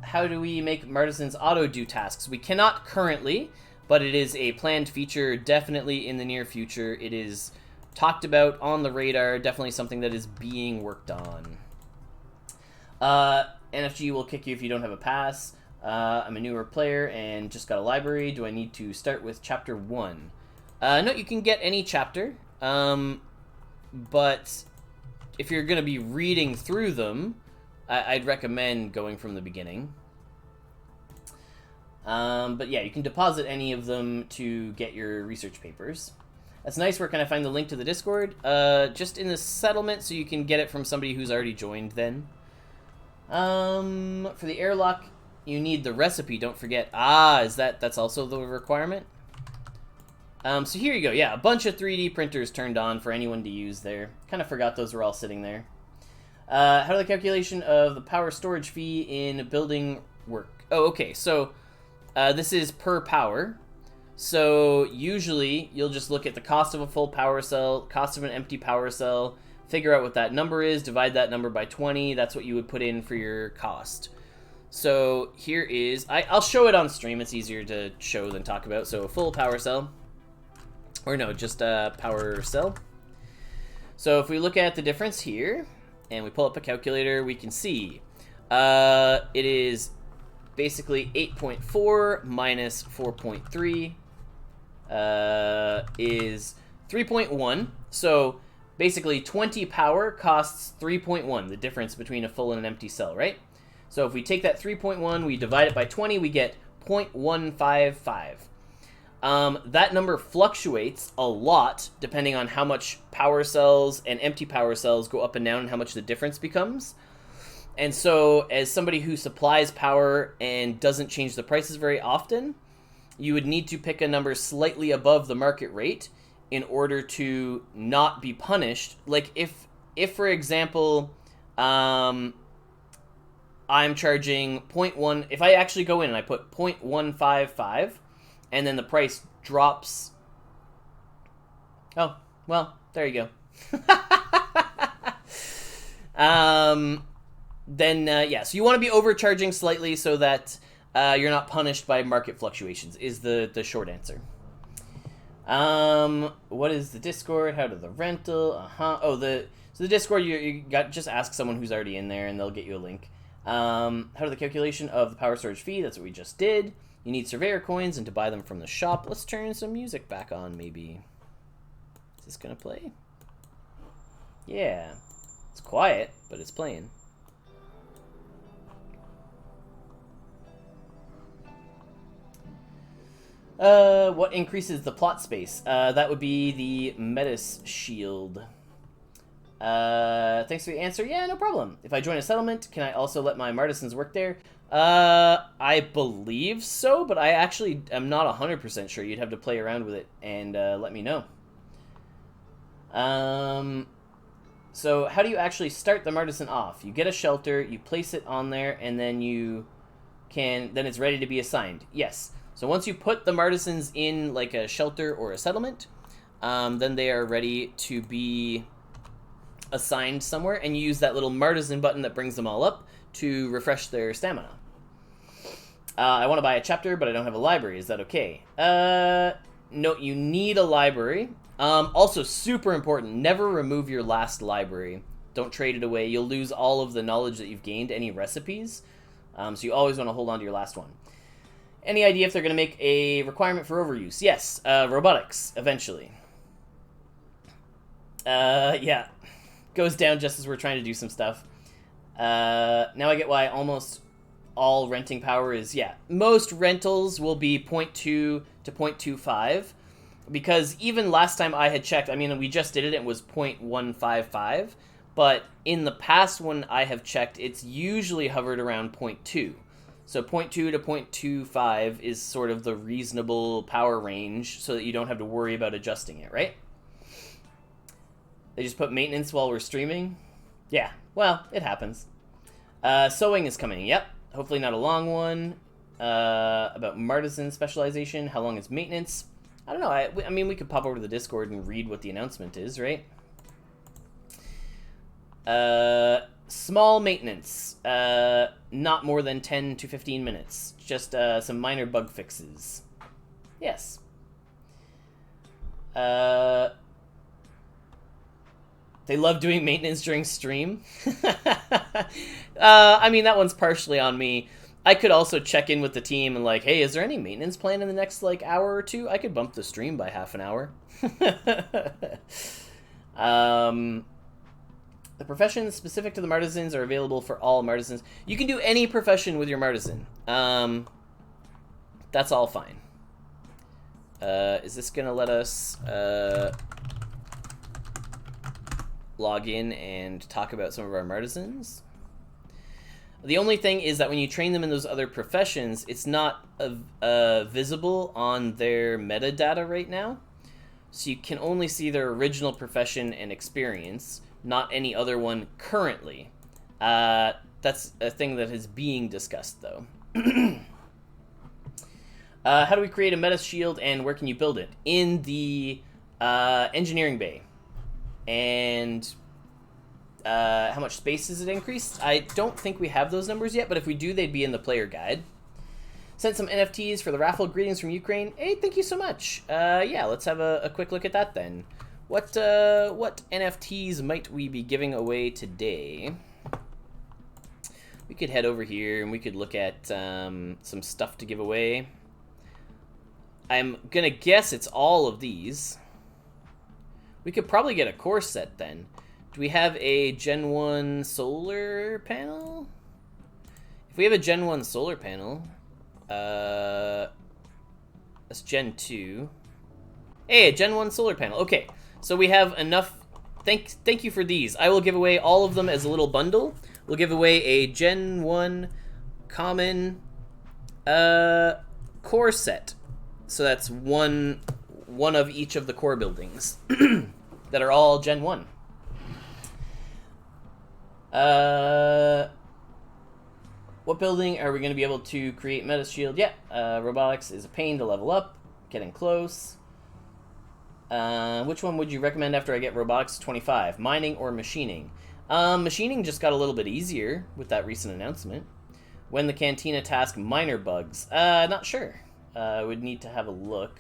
How do we make Martizens auto-do tasks? We cannot currently, but it is a planned feature definitely in the near future. It is talked about on the radar, definitely something that is being worked on. NFG will kick you if you don't have a pass. I'm a newer player and just got a library. Do I need to start with chapter 1? No, you can get any chapter, but if you're going to be reading through them, I'd recommend going from the beginning. But yeah, you can deposit any of them to get your research papers. That's nice. Where can I find the link to the Discord? Just in the settlement, so you can get it from somebody who's already joined then. For the airlock, you need the recipe, don't forget. That's also the requirement? So here you go. Yeah, a bunch of 3D printers turned on for anyone to use there. Kind of forgot those were all sitting there. How do the calculation of the power storage fee in building work? Oh, okay. So this is per power. So usually you'll just look at the cost of a full power cell, cost of an empty power cell, figure out what that number is, divide that number by 20. That's what you would put in for your cost. So here is, I'll show it on stream. It's easier to show than talk about. So a full power cell, or no, just a power cell. So if we look at the difference here, and we pull up a calculator, we can see it is basically 8.4 minus 4.3 is 3.1. So basically 20 power costs 3.1, the difference between a full and an empty cell, right? So if we take that 3.1, we divide it by 20, we get 0.155. That number fluctuates a lot depending on how much power cells and empty power cells go up and down and how much the difference becomes. And so, as somebody who supplies power and doesn't change the prices very often, you would need to pick a number slightly above the market rate in order to not be punished. Like, if for example, I'm charging 0.1, if I actually go in and I put 0.155, and then the price drops... Oh, well, there you go. Then, yeah, so you want to be overcharging slightly so that you're not punished by market fluctuations, is the short answer. What is the Discord? How to the rental? Oh, so the Discord, you got just ask someone who's already in there, and they'll get you a link. How to the calculation of the power storage fee? That's what we just did. You need surveyor coins and to buy them from the shop. Let's turn some music back on, maybe. Is this gonna play? Yeah. It's quiet, but it's playing. What increases the plot space? That would be the Metis shield. Thanks for the answer. Yeah, no problem. If I join a settlement, can I also let my Martisans work there? I believe so, but I actually am not 100% sure. You'd have to play around with it and let me know. So how do you actually start the Martizen off? You get a shelter, you place it on there, and then then it's ready to be assigned. Yes. So once you put the Martisans in like a shelter or a settlement, then they are ready to be assigned somewhere, and you use that little Martizen button that brings them all up to refresh their stamina. I want to buy a chapter, but I don't have a library. Is that okay? No, you need a library. Also, super important, never remove your last library. Don't trade it away. You'll lose all of the knowledge that you've gained, any recipes. So you always want to hold on to your last one. Any idea if they're going to make a requirement for overuse? Yes, robotics, eventually. Yeah. Goes down just as we're trying to do some stuff. Now I get why almost all renting power is, yeah. Most rentals will be 0.2 to 0.25. Because even last time I had checked, I mean, we just did it, it was 0.155. But in the past when I have checked, it's usually hovered around 0.2. So 0.2 to 0.25 is sort of the reasonable power range so that you don't have to worry about adjusting it, right? They just put maintenance while we're streaming? Yeah, well, it happens. Sewing is coming, yep. Hopefully not a long one. About Martizen specialization, how long is maintenance? I don't know, I mean, we could pop over to the Discord and read what the announcement is, right? Small maintenance. Not more than 10 to 15 minutes. Just some minor bug fixes. Yes. They love doing maintenance during stream. I mean, that one's partially on me. I could also check in with the team and like, hey, is there any maintenance plan in the next like hour or two? I could bump the stream by half an hour. The professions specific to the Martisans are available for all Martisans. You can do any profession with your Martizen. That's all fine. Is this gonna let us log in and talk about some of our Martisans? The only thing is that when you train them in those other professions, it's not visible on their metadata right now. So you can only see their original profession and experience, not any other one currently. That's a thing that is being discussed, though. How do we create a meta shield, and where can you build it? In the engineering bay. And how much space does it increase? I don't think we have those numbers yet, but if we do, they'd be in the player guide. Sent some NFTs for the raffle. Greetings from Ukraine. Hey, thank you so much. Yeah, let's have a quick look at that then. What NFTs might we be giving away today? We could head over here and we could look at some stuff to give away. I'm gonna guess it's all of these. We could probably get a core set then. Do we have a Gen 1 solar panel? If we have a Gen 1 solar panel, that's Gen 2. Hey, a Gen 1 solar panel. Okay, so we have enough. Thank you for these. I will give away all of them as a little bundle. we'll give away a Gen 1 common core set. So that's one of each of the core buildings that are all Gen 1. What building are we going to be able to create meta shield? Yeah, robotics is a pain to level up. Getting close. Which one would you recommend after I get robotics 25? Mining or machining? Machining just got a little bit easier with that recent announcement. When the Cantina task minor bugs? Not sure. Would need to have a look.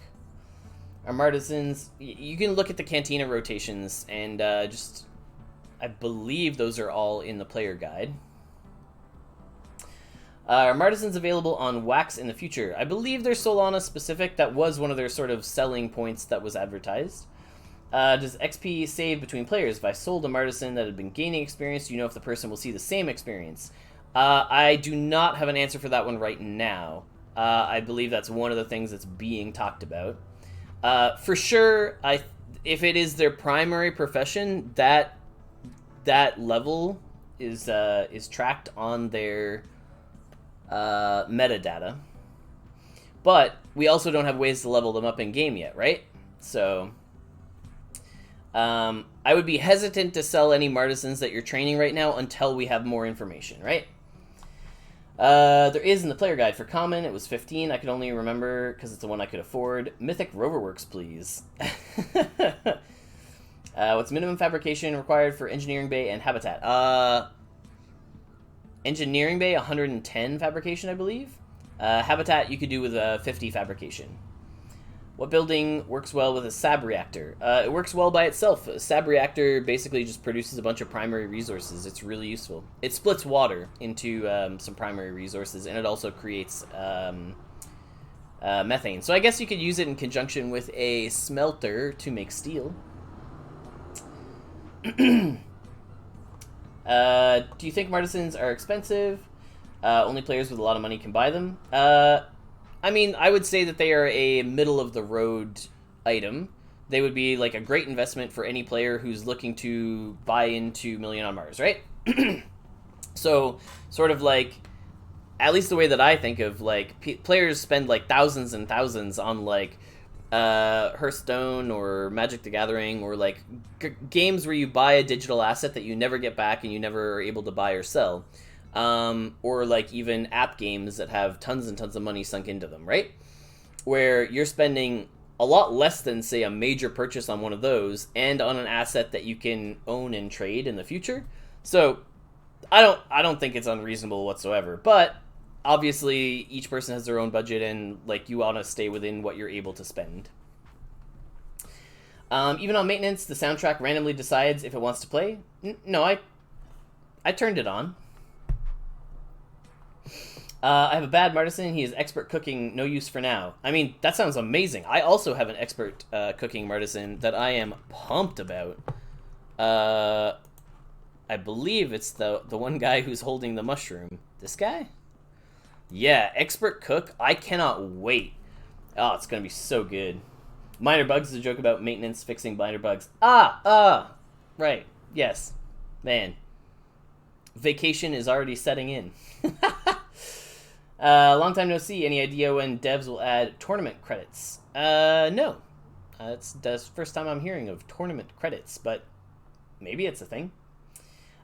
Our Martizens, you can look at the Cantina rotations and just, I believe those are all in the player guide. Are Martizens available on Wax in the future? I believe they're Solana specific. That was one of their sort of selling points that was advertised. Does XP save between players? If I sold a Martizen that had been gaining experience, do you know if the person will see the same experience? I do not have an answer for that one right now. I believe that's one of the things that's being talked about. For sure, if it is their primary profession, that level is tracked on their metadata. But we also don't have ways to level them up in game yet, right? So I would be hesitant to sell any Martizens that you're training right now until we have more information, right? There is in the player guide for common. It was 15. I could only remember because it's the one I could afford. Mythic Roverworks, please. What's minimum fabrication required for engineering bay and habitat? Engineering bay, 110 fabrication, I believe. Habitat you could do with a 50 fabrication. What building works well with a sab reactor? It works well by itself. A sab reactor basically just produces a bunch of primary resources. It's really useful. It splits water into some primary resources, and it also creates methane. So I guess you could use it in conjunction with a smelter to make steel. Do you think Martizens are expensive? Only players with a lot of money can buy them. I mean, I would say that they are a middle-of-the-road item. They would be like a great investment for any player who's looking to buy into Million on Mars, right? So, sort of like, at least the way that I think of, like, players spend like thousands and thousands on like Hearthstone or Magic the Gathering or like games where you buy a digital asset that you never get back and you never are able to buy or sell. Or like even app games that have tons and tons of money sunk into them, right? Where you're spending a lot less than, say, a major purchase on one of those and on an asset that you can own and trade in the future. So I don't think it's unreasonable whatsoever, but obviously each person has their own budget and like you want to stay within what you're able to spend. Even on maintenance, the soundtrack randomly decides if it wants to play. No, I turned it on. I have a bad Martizen. He is expert cooking, no use for now. I mean, that sounds amazing. I also have an expert cooking Martizen that I am pumped about. I believe it's the one guy who's holding the mushroom. This guy? Yeah, expert cook. I cannot wait. Oh, it's going to be so good. Minor bugs is a joke about maintenance fixing minor bugs. Right. Yes. Man. Vacation is already setting in. Long time no see. Any idea when devs will add tournament credits? No. It's the first time I'm hearing of tournament credits, but maybe it's a thing.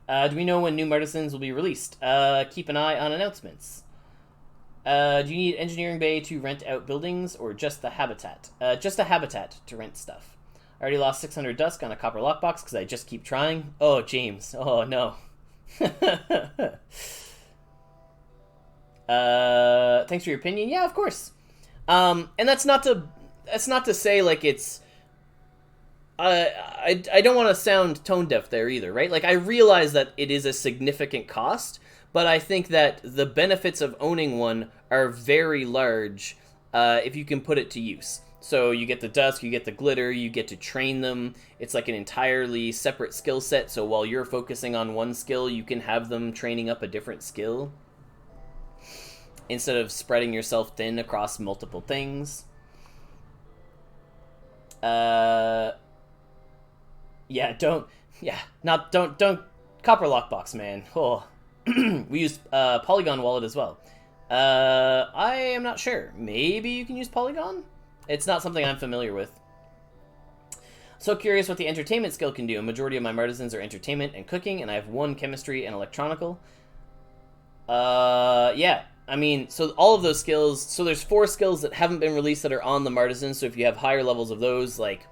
Do we know when new Martizens will be released? Keep an eye on announcements. Do you need engineering bay to rent out buildings or just the habitat? Just a habitat to rent stuff. I already lost 600 Dusk on a copper lockbox because I just keep trying. Oh, James. Oh, no. Thanks for your opinion. Yeah, of course. And that's not to say like it's I don't want to sound tone deaf there either, right? Like I realize that it is a significant cost, but I think that the benefits of owning one are very large if you can put it to use. So you get the Dusk, you get the glitter, you get to train them. It's like an entirely separate skill set, so while you're focusing on one skill, you can have them training up a different skill instead of spreading yourself thin across multiple things. Don't copper lockbox, man. Oh, we use Polygon wallet as well. I am not sure. Maybe you can use Polygon? It's not something I'm familiar with. So curious what the entertainment skill can do. A majority of my Martizens are entertainment and cooking, and I have 1 chemistry and electronical. Yeah. I mean, so all of those skills, so there's 4 skills that haven't been released that are on the Martizen, so if you have higher levels of those, like,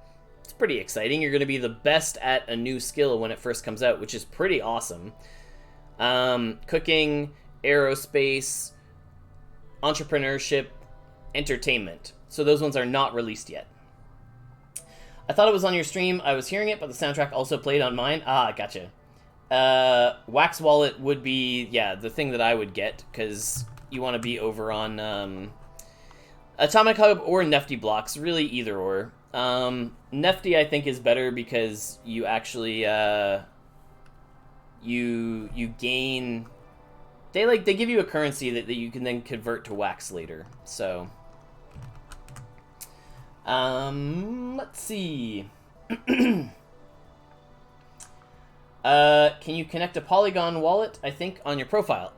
it's pretty exciting. You're going to be the best at a new skill when it first comes out, which is pretty awesome. Cooking, aerospace, entrepreneurship, entertainment. So those ones are not released yet. I thought it was on your stream. I was hearing it, but the soundtrack also played on mine. Ah, gotcha. Wax Wallet would be, yeah, the thing that I would get, because you want to be over on AtomicHub or Nifty Blocks, really either or. Nifty, I think, is better because you actually, you gain... They give you a currency that you can then convert to wax later, so... let's see. Can you connect a Polygon wallet, I think, on your profile?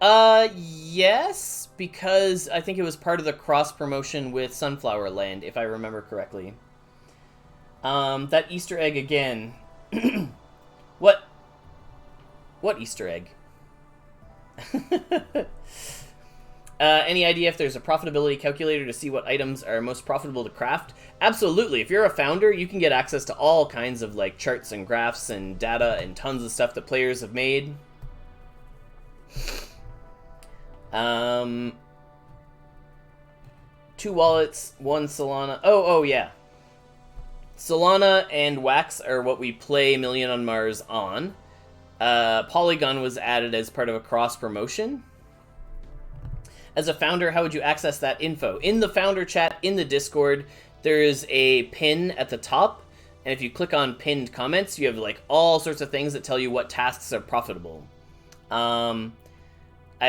Yes, because I think it was part of the cross-promotion with Sunflower Land, if I remember correctly. That Easter egg again. What Easter egg? Any idea if there's a profitability calculator to see what items are most profitable to craft? Absolutely. If you're a founder, you can get access to all kinds of like charts and graphs and data and tons of stuff that players have made. 2 wallets, 1 Solana. Oh yeah. Solana and Wax are what we play Million on Mars on. Polygon was added as part of a cross promotion. As a founder, how would you access that info? In the founder chat, in the Discord, there is a pin at the top, and if you click on pinned comments, you have like all sorts of things that tell you what tasks are profitable. I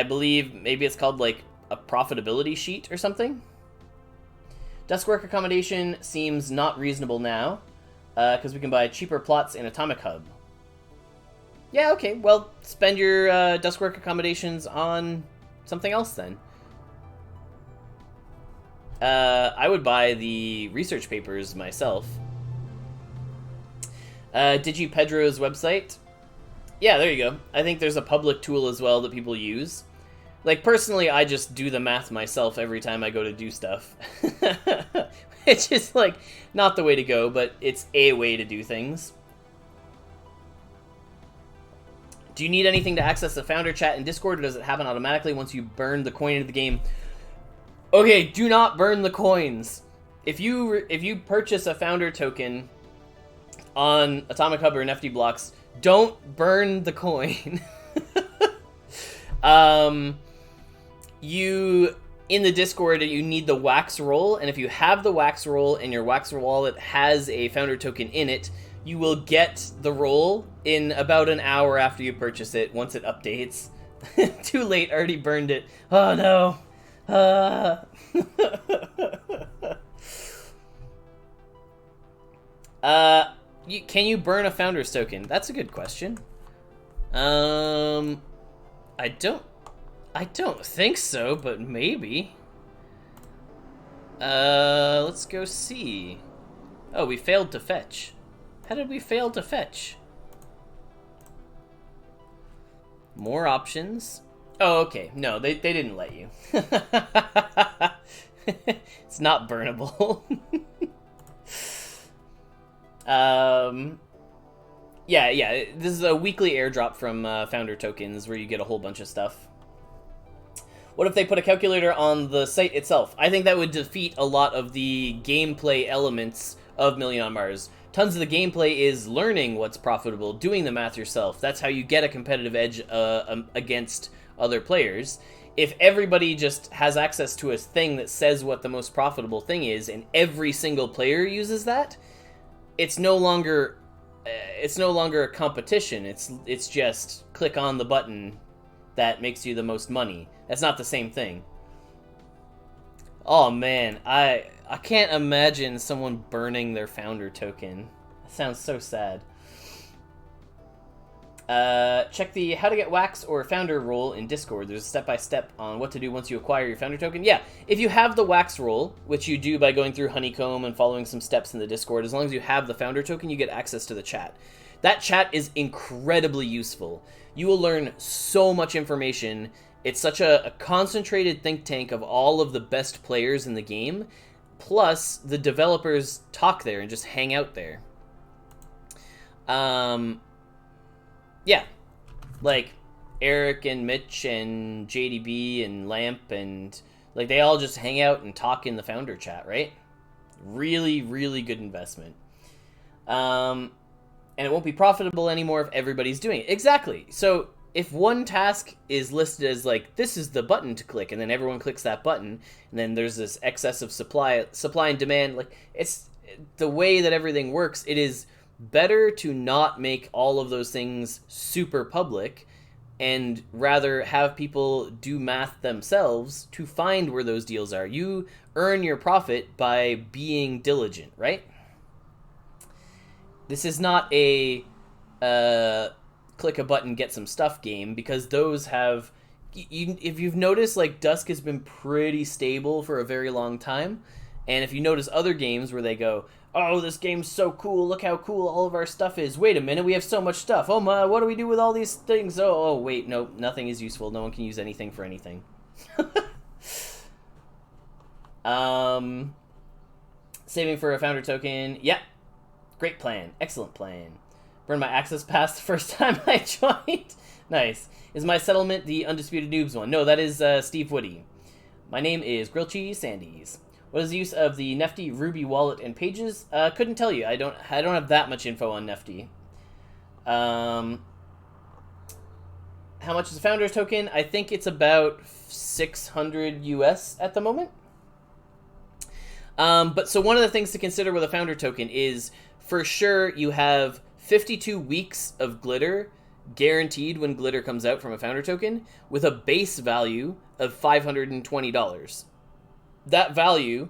believe maybe it's called like a profitability sheet or something. Dusk work accommodation seems not reasonable now, because we can buy cheaper plots in AtomicHub. Yeah, okay, well, spend your Dusk work accommodations on something else then. I would buy the research papers myself. DigiPedro's website. Yeah, there you go. I think there's a public tool as well that people use. Like, personally, I just do the math myself every time I go to do stuff. It's just, like, not the way to go, but it's a way to do things. Do you need anything to access the founder chat in Discord, or does it happen automatically once you burn the coin into the game? Okay, do not burn the coins. If you purchase a founder token on AtomicHub or NFT Blocks, don't burn the coin. In the Discord, you need the wax roll, and if you have the wax roll and your wax wallet has a founder token in it, you will get the roll in about an hour after you purchase it, once it updates. Too late, already burned it. Oh no. Can you burn a founder's token? That's a good question. I don't think so, but maybe. Let's go see. Oh, we failed to fetch. How did we fail to fetch? More options. Oh, okay. No, they didn't let you. It's not burnable. Yeah. This is a weekly airdrop from Founder Tokens where you get a whole bunch of stuff. What if they put a calculator on the site itself? I think that would defeat a lot of the gameplay elements of Million on Mars. Tons of the gameplay is learning what's profitable, doing the math yourself. That's how you get a competitive edge against other players. If everybody just has access to a thing that says what the most profitable thing is, and every single player uses that, it's no longer a competition. It's just click on the button that makes you the most money. That's not the same thing. Oh man, I can't imagine someone burning their founder token. That sounds so sad. Check the how to get wax or founder role in Discord. There's a step-by-step on what to do once you acquire your founder token. Yeah, if you have the wax role, which you do by going through Honeycomb and following some steps in the Discord, as long as you have the founder token, you get access to the chat. That chat is incredibly useful. You will learn so much information. It's such a concentrated think tank of all of the best players in the game. Plus, the developers talk there and just hang out there. Yeah, like Eric and Mitch and JDB and Lamp and like they all just hang out and talk in the founder chat, right? Really, really good investment. And it won't be profitable anymore if everybody's doing it. Exactly. So if one task is listed as like, this is the button to click, and then everyone clicks that button, and then there's this excess of supply and demand, like it's the way that everything works, it is better to not make all of those things super public and rather have people do math themselves to find where those deals are. You earn your profit by being diligent, right? This is not a click a button, get some stuff game, because those have... if you've noticed, like, Dusk has been pretty stable for a very long time. And if you notice other games where they go, oh, this game's so cool, look how cool all of our stuff is. Wait a minute, we have so much stuff. Oh my, what do we do with all these things? Oh, wait, no, nothing is useful. No one can use anything for anything. Saving for a founder token. Yeah, great plan. Excellent plan. Burn my access pass the first time I joined. Nice. Is my settlement the Undisputed Noobs one? No, that is Steve Woody. My name is GrilledCheeseSandies. What is the use of the Nefty Ruby wallet and pages? Couldn't tell you. I don't have that much info on Nefty. How much is a founder's token? I think it's about 600 US at the moment. But so one of the things to consider with a founder token is, for sure, you have 52 weeks of glitter guaranteed when glitter comes out from a founder token, with a base value of $520. That value,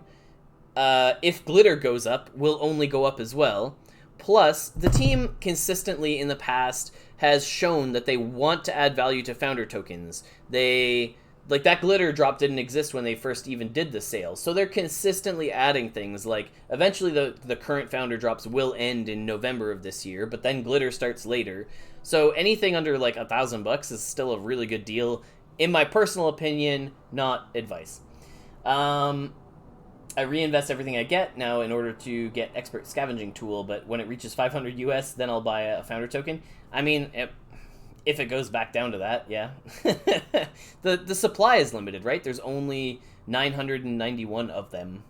if glitter goes up, will only go up as well. Plus, the team consistently in the past has shown that they want to add value to founder tokens. Like, that glitter drop didn't exist when they first even did the sale. So they're consistently adding things. Like, eventually the current founder drops will end in November of this year, but then glitter starts later. So anything under, like, $1,000 is still a really good deal. In my personal opinion, not advice. I reinvest everything I get now in order to get expert scavenging tool, but when it reaches 500 US, then I'll buy a founder token. I mean, if it goes back down to that, yeah. The supply is limited, right? There's only 991 of them.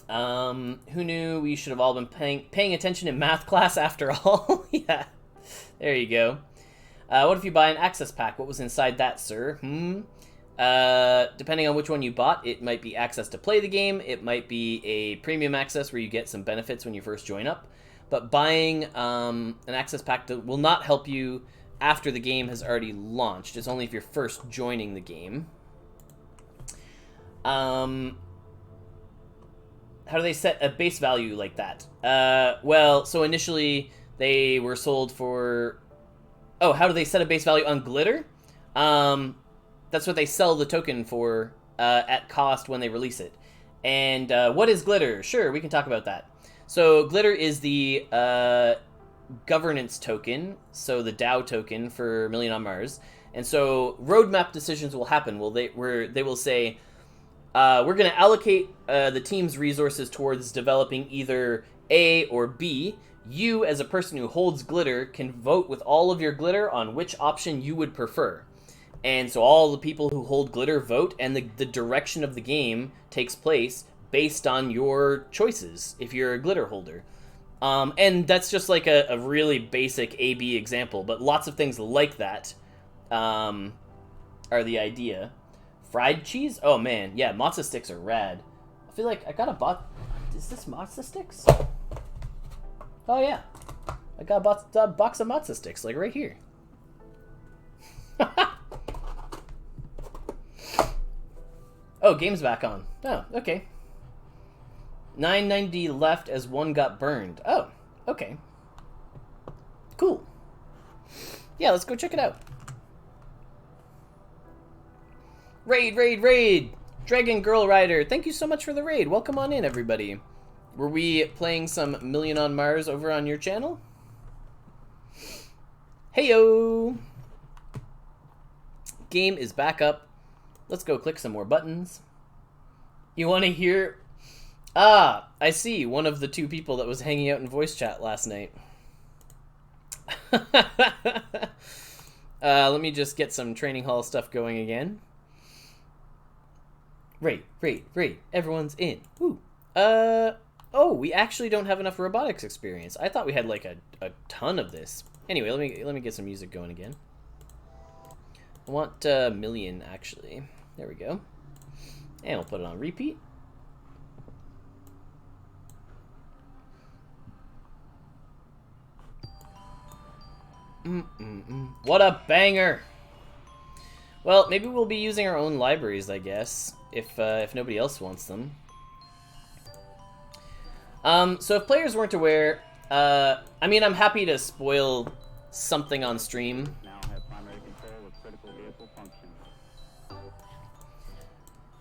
Who knew we should have all been paying attention in math class after all? Yeah, there you go. What if you buy an access pack? What was inside that, sir? Depending on which one you bought, it might be access to play the game. It might be a premium access where you get some benefits when you first join up. But buying an access pack will not help you after the game has already launched. It's only if you're first joining the game. How do they set a base value like that? Well, so initially they were sold for... Oh, how do they set a base value on glitter? That's what they sell the token for at cost when they release it. And what is glitter? Sure, we can talk about that. So glitter is the governance token, so the DAO token for Million on Mars. And so roadmap decisions will happen. They will say, we're going to allocate the team's resources towards developing either A or B. You, as a person who holds glitter, can vote with all of your glitter on which option you would prefer. And so all the people who hold glitter vote, and the direction of the game takes place based on your choices if you're a glitter holder. And that's just like a really basic A-B example, but lots of things like that are the idea. Fried cheese? Oh man, yeah, matzo sticks are rad. I feel like I got a box. Is this matzo sticks? Oh yeah, I got a box of matzo sticks, like right here. Oh, game's back on. Oh, okay. 990 left as one got burned. Oh, okay. Cool. Yeah, let's go check it out. Raid, raid, raid! Dragon Girl Rider, thank you so much for the raid. Welcome on in, everybody. Were we playing some Million on Mars over on your channel? Heyo! Game is back up. Let's go click some more buttons. You want to hear... Ah, I see. One of the two people that was hanging out in voice chat last night. Let me just get some training hall stuff going again. Raid, raid, raid. Everyone's in. Woo. Oh, we actually don't have enough robotics experience. I thought we had like a ton of this. Anyway, let me get some music going again. I want a million actually. There we go. And we'll put it on repeat. What a banger! Well, maybe we'll be using our own libraries, I guess, if nobody else wants them. So if players weren't aware, I mean, I'm happy to spoil something on stream. Now have primary control of critical vehicle function.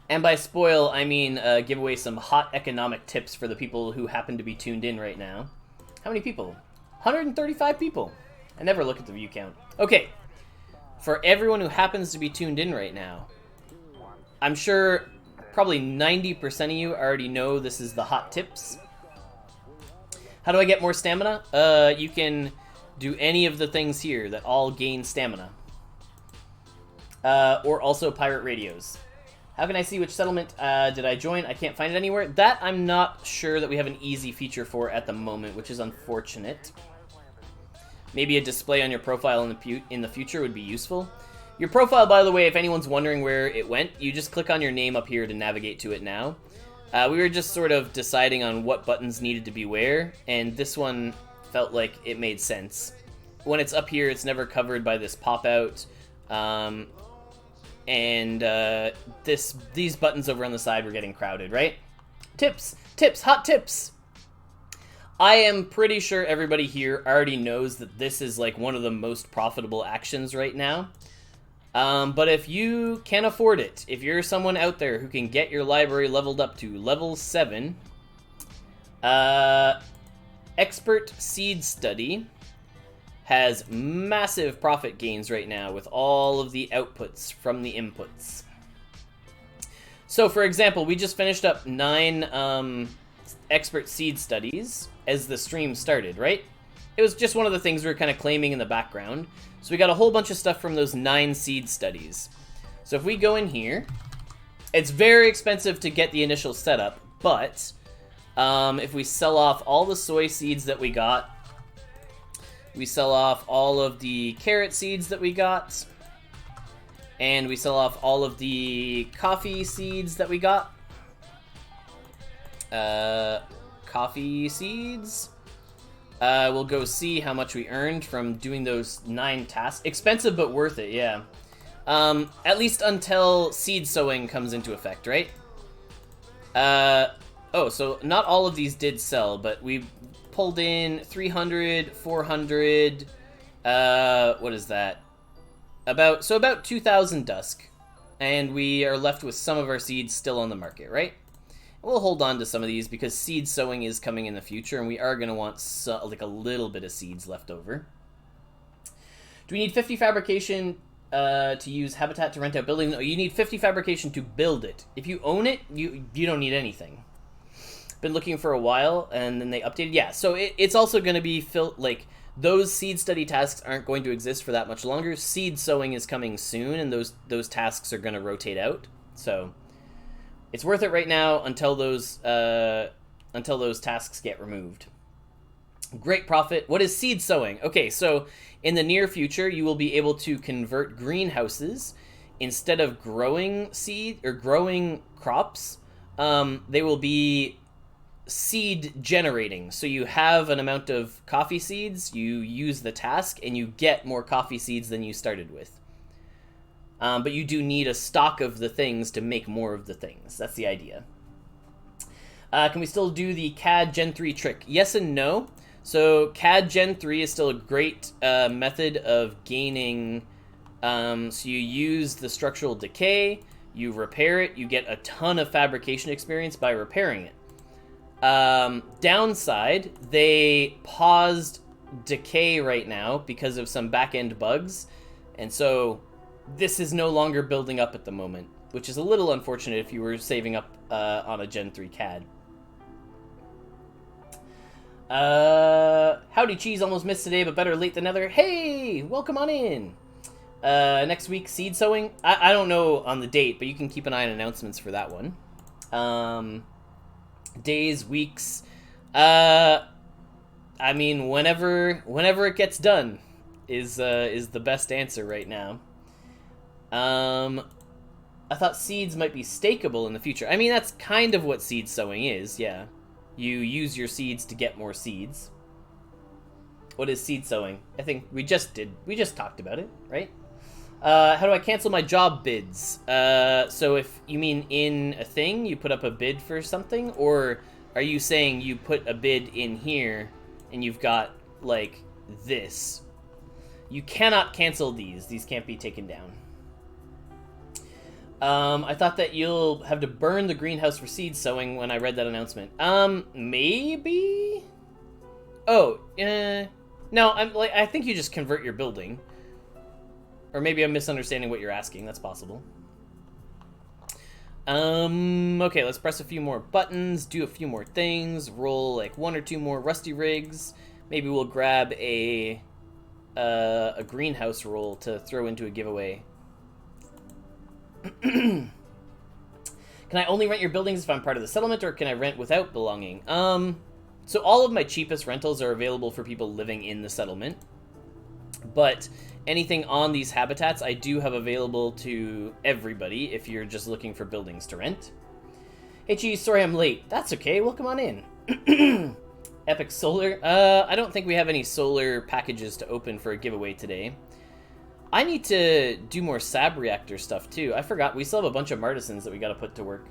And by spoil, I mean give away some hot economic tips for the people who happen to be tuned in right now. How many people? 135 people. I never look at the view count. Okay, for everyone who happens to be tuned in right now, I'm sure probably 90% of you already know this is the hot tips. How do I get more stamina? You can do any of the things here that all gain stamina. Or also pirate radios. How can I see which settlement did I join? I can't find it anywhere. That I'm not sure that we have an easy feature for at the moment, which is unfortunate. Maybe a display on your profile in the future would be useful. Your profile, by the way, if anyone's wondering where it went, you just click on your name up here to navigate to it now. We were just sort of deciding on what buttons needed to be where, and this one felt like it made sense. When it's up here, it's never covered by this pop-out, these buttons over on the side were getting crowded, right? Tips! Tips! Hot tips! I am pretty sure everybody here already knows that this is like one of the most profitable actions right now. But if you can afford it, if you're someone out there who can get your library leveled up to level 7, Expert Seed Study has massive profit gains right now with all of the outputs from the inputs. So for example, we just finished up 9 Expert Seed Studies as the stream started, right? It was just one of the things we were kind of claiming in the background. So we got a whole bunch of stuff from those 9 seed studies. So if we go in here, it's very expensive to get the initial setup, but if we sell off all the soy seeds that we got, we sell off all of the carrot seeds that we got, and we sell off all of the coffee seeds that we got. Coffee seeds. We'll go see how much we earned from doing those 9 tasks. Expensive, but worth it, yeah. At least until seed sowing comes into effect, right? Oh, so not all of these did sell, but we pulled in 300, 400, what is that? About 2,000 Dusk. And we are left with some of our seeds still on the market, right? We'll hold on to some of these because seed sowing is coming in the future, and we are going to want like a little bit of seeds left over. Do we need 50 fabrication to use habitat to rent out buildings? No, you need 50 fabrication to build it. If you own it, you don't need anything. Been looking for a while, and then they updated. Yeah, so it's also going to be filled, like, those seed study tasks aren't going to exist for that much longer. Seed sowing is coming soon, and those tasks are going to rotate out. So it's worth it right now until those tasks get removed. Great profit. What is seed sowing? Okay, so in the near future, you will be able to convert greenhouses. Instead of growing seed or growing crops, they will be seed generating. So you have an amount of coffee seeds, you use the task, and you get more coffee seeds than you started with. But you do need a stock of the things to make more of the things. That's the idea. Can we still do the CAD Gen 3 trick? Yes and no. So CAD Gen 3 is still a great method of gaining. So you use the structural decay, you repair it, you get a ton of fabrication experience by repairing it. Downside, they paused decay right now because of some back-end bugs, and so this is no longer building up at the moment, which is a little unfortunate if you were saving up on a Gen 3 CAD. Howdy Cheese, almost missed today, but better late than never. Hey, welcome on in. Next week, seed sowing. I don't know on the date, but you can keep an eye on announcements for that one. Days, weeks. I mean, whenever it gets done is the best answer right now. I thought seeds might be stakeable in the future. I mean, that's kind of what seed sowing is, yeah. You use your seeds to get more seeds. What is seed sowing? I think we just talked about it, right? How do I cancel my job bids? So if you mean in a thing, you put up a bid for something, or are you saying you put a bid in here and you've got, like, this? You cannot cancel these. These can't be taken down. I thought that you'll have to burn the greenhouse for seed sowing when I read that announcement. Maybe? Oh, no, I think you just convert your building. Or maybe I'm misunderstanding what you're asking. That's possible. Okay, let's press a few more buttons, do a few more things, roll like 1 or 2 more rusty rigs. Maybe we'll grab a greenhouse roll to throw into a giveaway. Can I only rent your buildings if I'm part of the settlement, or can I rent without belonging? So all of my cheapest rentals are available for people living in the settlement. But anything on these habitats I do have available to everybody if you're just looking for buildings to rent. Hey Cheese, sorry I'm late. That's okay, welcome on in. Epic Solar. I don't think we have any solar packages to open for a giveaway today. I need to do more sab reactor stuff too. I forgot, we still have a bunch of Martizens that we gotta put to work.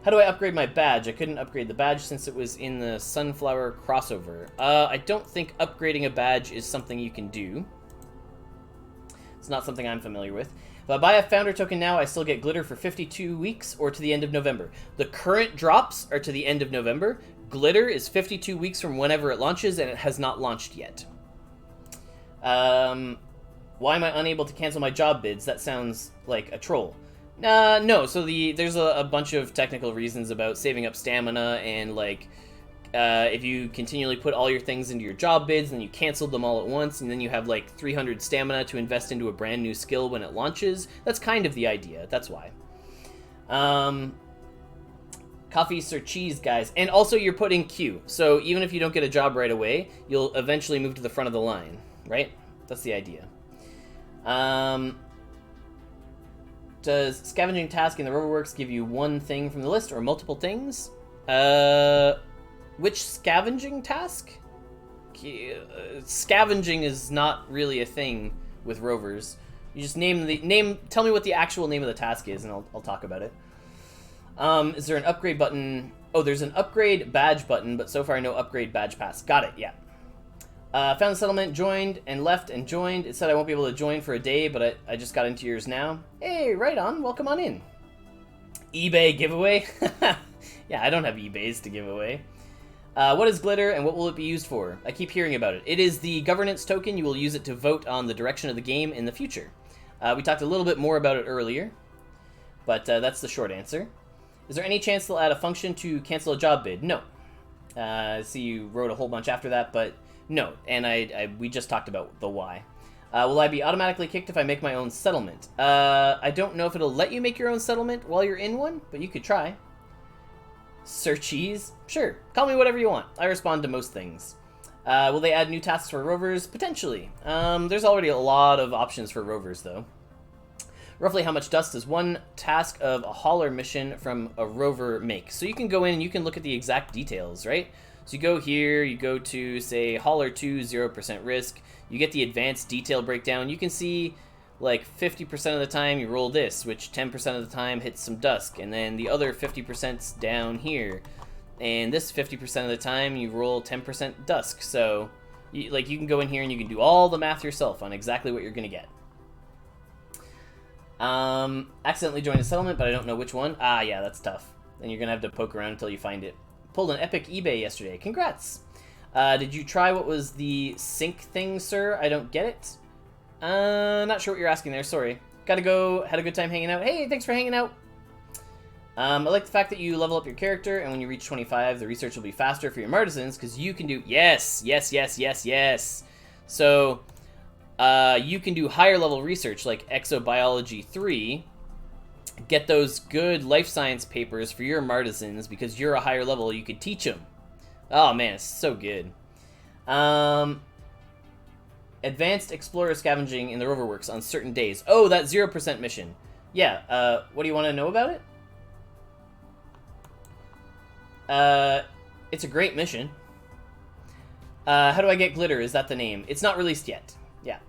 How do I upgrade my badge? I couldn't upgrade the badge since it was in the Sunflower crossover. I don't think upgrading a badge is something you can do. It's not something I'm familiar with. If I buy a founder token now, I still get glitter for 52 weeks or to the end of November. The current drops are to the end of November. Glitter is 52 weeks from whenever it launches, and it has not launched yet. Why am I unable to cancel my job bids? That sounds like a troll. No, so there's a bunch of technical reasons about saving up stamina, and like if you continually put all your things into your job bids, then you canceled them all at once, and then you have like 300 stamina to invest into a brand new skill when it launches. That's kind of the idea. That's why. Coffee Sir Cheese, guys. And also you're put in queue. So even if you don't get a job right away, you'll eventually move to the front of the line, right? That's the idea. Does scavenging task in the Roverworks give you one thing from the list or multiple things? Which scavenging task? Scavenging is not really a thing with rovers. You just tell me what the actual name of the task is, and I'll talk about it. Is there an upgrade button? Oh, there's an upgrade badge button, but so far no upgrade badge pass. Got it, yeah. Found the settlement, joined, and left, and joined. It said I won't be able to join for a day, but I just got into yours now. Hey, right on. Welcome on in. eBay giveaway? Yeah, I don't have eBays to give away. What is glitter, and what will it be used for? I keep hearing about it. It is the governance token. You will use it to vote on the direction of the game in the future. We talked a little bit more about it earlier, but that's the short answer. Is there any chance they'll add a function to cancel a job bid? No. See, you wrote a whole bunch after that, but no, and we just talked about the why. Will I be automatically kicked if I make my own settlement? I don't know if it'll let you make your own settlement while you're in one, but you could try. Sir Cheese? Sure, call me whatever you want. I respond to most things. Will they add new tasks for rovers? Potentially. There's already a lot of options for rovers, though. Roughly how much dust does one task of a hauler mission from a rover make? So you can go in and you can look at the exact details, right? So you go here, you go to, say, Hauler 2, 0% risk. You get the advanced detail breakdown. You can see, like, 50% of the time you roll this, which 10% of the time hits some Dusk. And then the other 50%'s down here. And this 50% of the time, you roll 10% Dusk. So, you can go in here and you can do all the math yourself on exactly what you're going to get. Accidentally joined a settlement, but I don't know which one. Ah, yeah, that's tough. Then you're going to have to poke around until you find it. Pulled an epic eBay yesterday. Congrats. Did you try what was the sync thing, sir? I don't get it. Not sure what you're asking there. Sorry. Gotta go. Had a good time hanging out. Hey, thanks for hanging out. I like the fact that you level up your character, and when you reach 25, the research will be faster for your Martizens, because you can do... Yes! So, you can do higher level research, like Exobiology 3, get those good life science papers for your Martizens, because you're a higher level, you could teach them. Oh man, it's so good. Advanced Explorer Scavenging in the Rover works on certain days. Oh, that 0% mission. Yeah, what do you want to know about it? It's a great mission. How do I get glitter? Is that the name? It's not released yet. Yeah.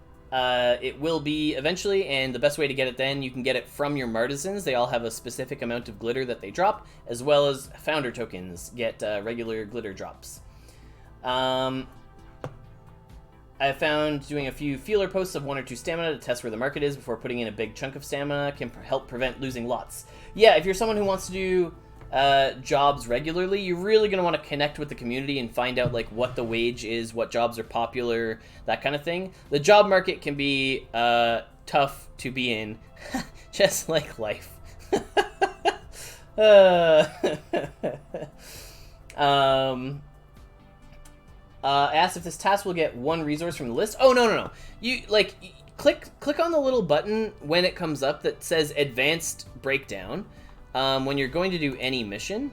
It will be eventually, and the best way to get it then, you can get it from your Martizens. They all have a specific amount of glitter that they drop, as well as founder tokens get regular glitter drops. I found doing a few feeler posts of 1 or 2 stamina to test where the market is before putting in a big chunk of stamina can help prevent losing lots. Yeah, if you're someone who wants to do jobs regularly, you're really going to want to connect with the community and find out like what the wage is, what jobs are popular, that kind of thing. The job market can be tough to be in, just like life. Asked if this task will get 1 resource from the list. Oh, no. You, click on the little button when it comes up that says Advanced Breakdown when you're going to do any mission.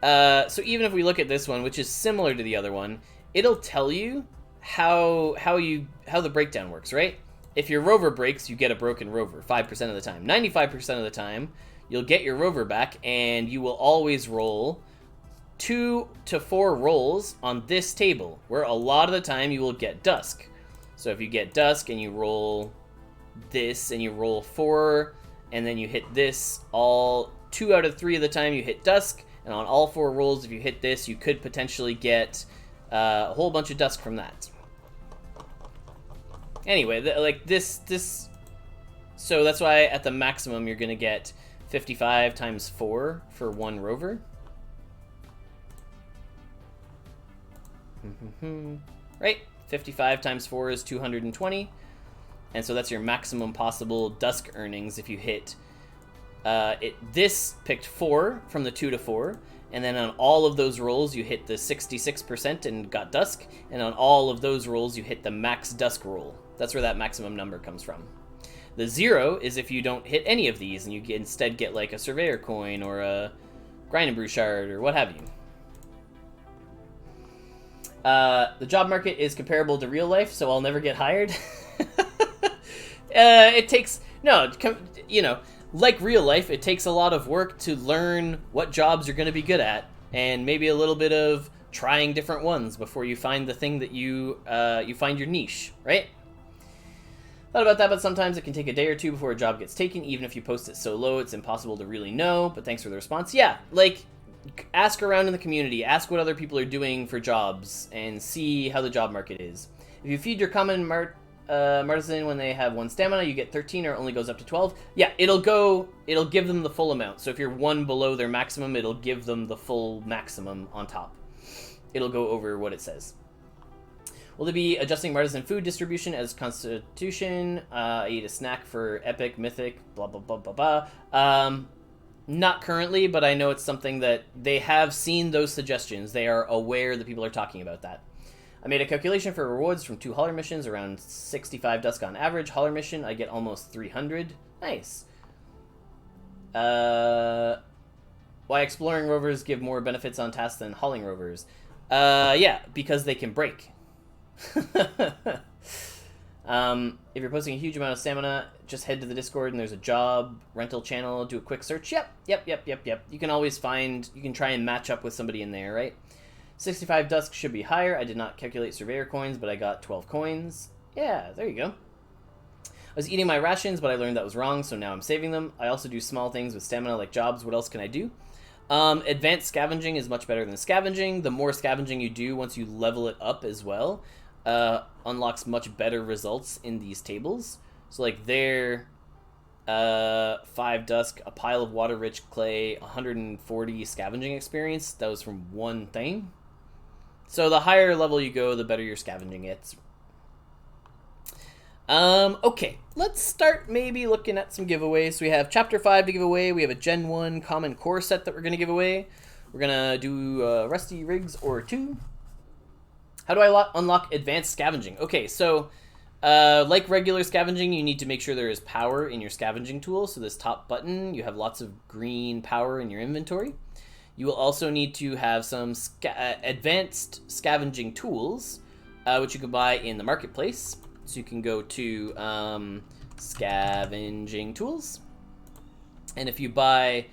So even if we look at this one, which is similar to the other one, it'll tell you how the breakdown works, right? If your rover breaks, you get a broken rover 5% of the time. 95% of the time, you'll get your rover back, and you will always roll 2 to 4 rolls on this table, where a lot of the time you will get Dusk. So if you get Dusk and you roll this and you roll 4, and then you hit this, all 2 out of 3 of the time you hit Dusk, and on all 4 rolls, if you hit this, you could potentially get a whole bunch of Dusk from that. Anyway, so that's why at the maximum you're going to get 55 times 4 for 1 rover. Right? 55 times 4 is 220. And so that's your maximum possible Dusk earnings if you hit this picked 4 from the 2 to 4. And then on all of those rolls, you hit the 66% and got Dusk. And on all of those rolls, you hit the max Dusk roll. That's where that maximum number comes from. The 0 is if you don't hit any of these, and you instead get like a Surveyor coin or a Grind and Brew shard or what have you. The job market is comparable to real life, so I'll never get hired. It takes... No, you know, like real life, it takes a lot of work to learn what jobs you're going to be good at, and maybe a little bit of trying different ones before you find the thing that you find your niche, right? Thought about that, but sometimes it can take a day or 2 before a job gets taken. Even if you post it so low, it's impossible to really know, but thanks for the response. Yeah, like, ask around in the community, ask what other people are doing for jobs, and see how the job market is. If you feed your common Martizen when they have 1 stamina, you get 13, or it only goes up to 12. Yeah, it'll give them the full amount. So if you're 1 below their maximum, it'll give them the full maximum on top. It'll go over what it says. Will there be adjusting Martizen food distribution as constitution? I eat a snack for epic, mythic, blah, blah, blah, blah, blah. Not currently, but I know it's something that they have seen those suggestions. They are aware that people are talking about that. I made a calculation for rewards from 2 hauler missions, around 65 Dusk on average. Hauler mission, I get almost 300. Nice. Why exploring rovers give more benefits on tasks than hauling rovers? Yeah, because they can break. If you're posting a huge amount of stamina, just head to the Discord and there's a job rental channel, do a quick search. Yep. You can always you can try and match up with somebody in there, right? 65 Dusk should be higher. I did not calculate Surveyor coins, but I got 12 coins. Yeah, there you go. I was eating my rations, but I learned that was wrong, so now I'm saving them. I also do small things with stamina like jobs. What else can I do? Advanced scavenging is much better than scavenging. The more scavenging you do once you level it up as well, unlocks much better results in these tables. So like there, 5 Dusk, a pile of water-rich clay, 140 scavenging experience. That was from one thing. So the higher level you go, the better your scavenging gets. Okay, let's start maybe looking at some giveaways. So we have Chapter 5 to give away. We have a Gen 1 Common Core set that we're going to give away. We're going to do Rusty Rigs or 2. How do I unlock Advanced Scavenging? Okay, so like regular scavenging, you need to make sure there is power in your scavenging tool. So this top button, you have lots of green power in your inventory. You will also need to have some advanced scavenging tools, which you can buy in the marketplace. So you can go to scavenging tools. And if you buy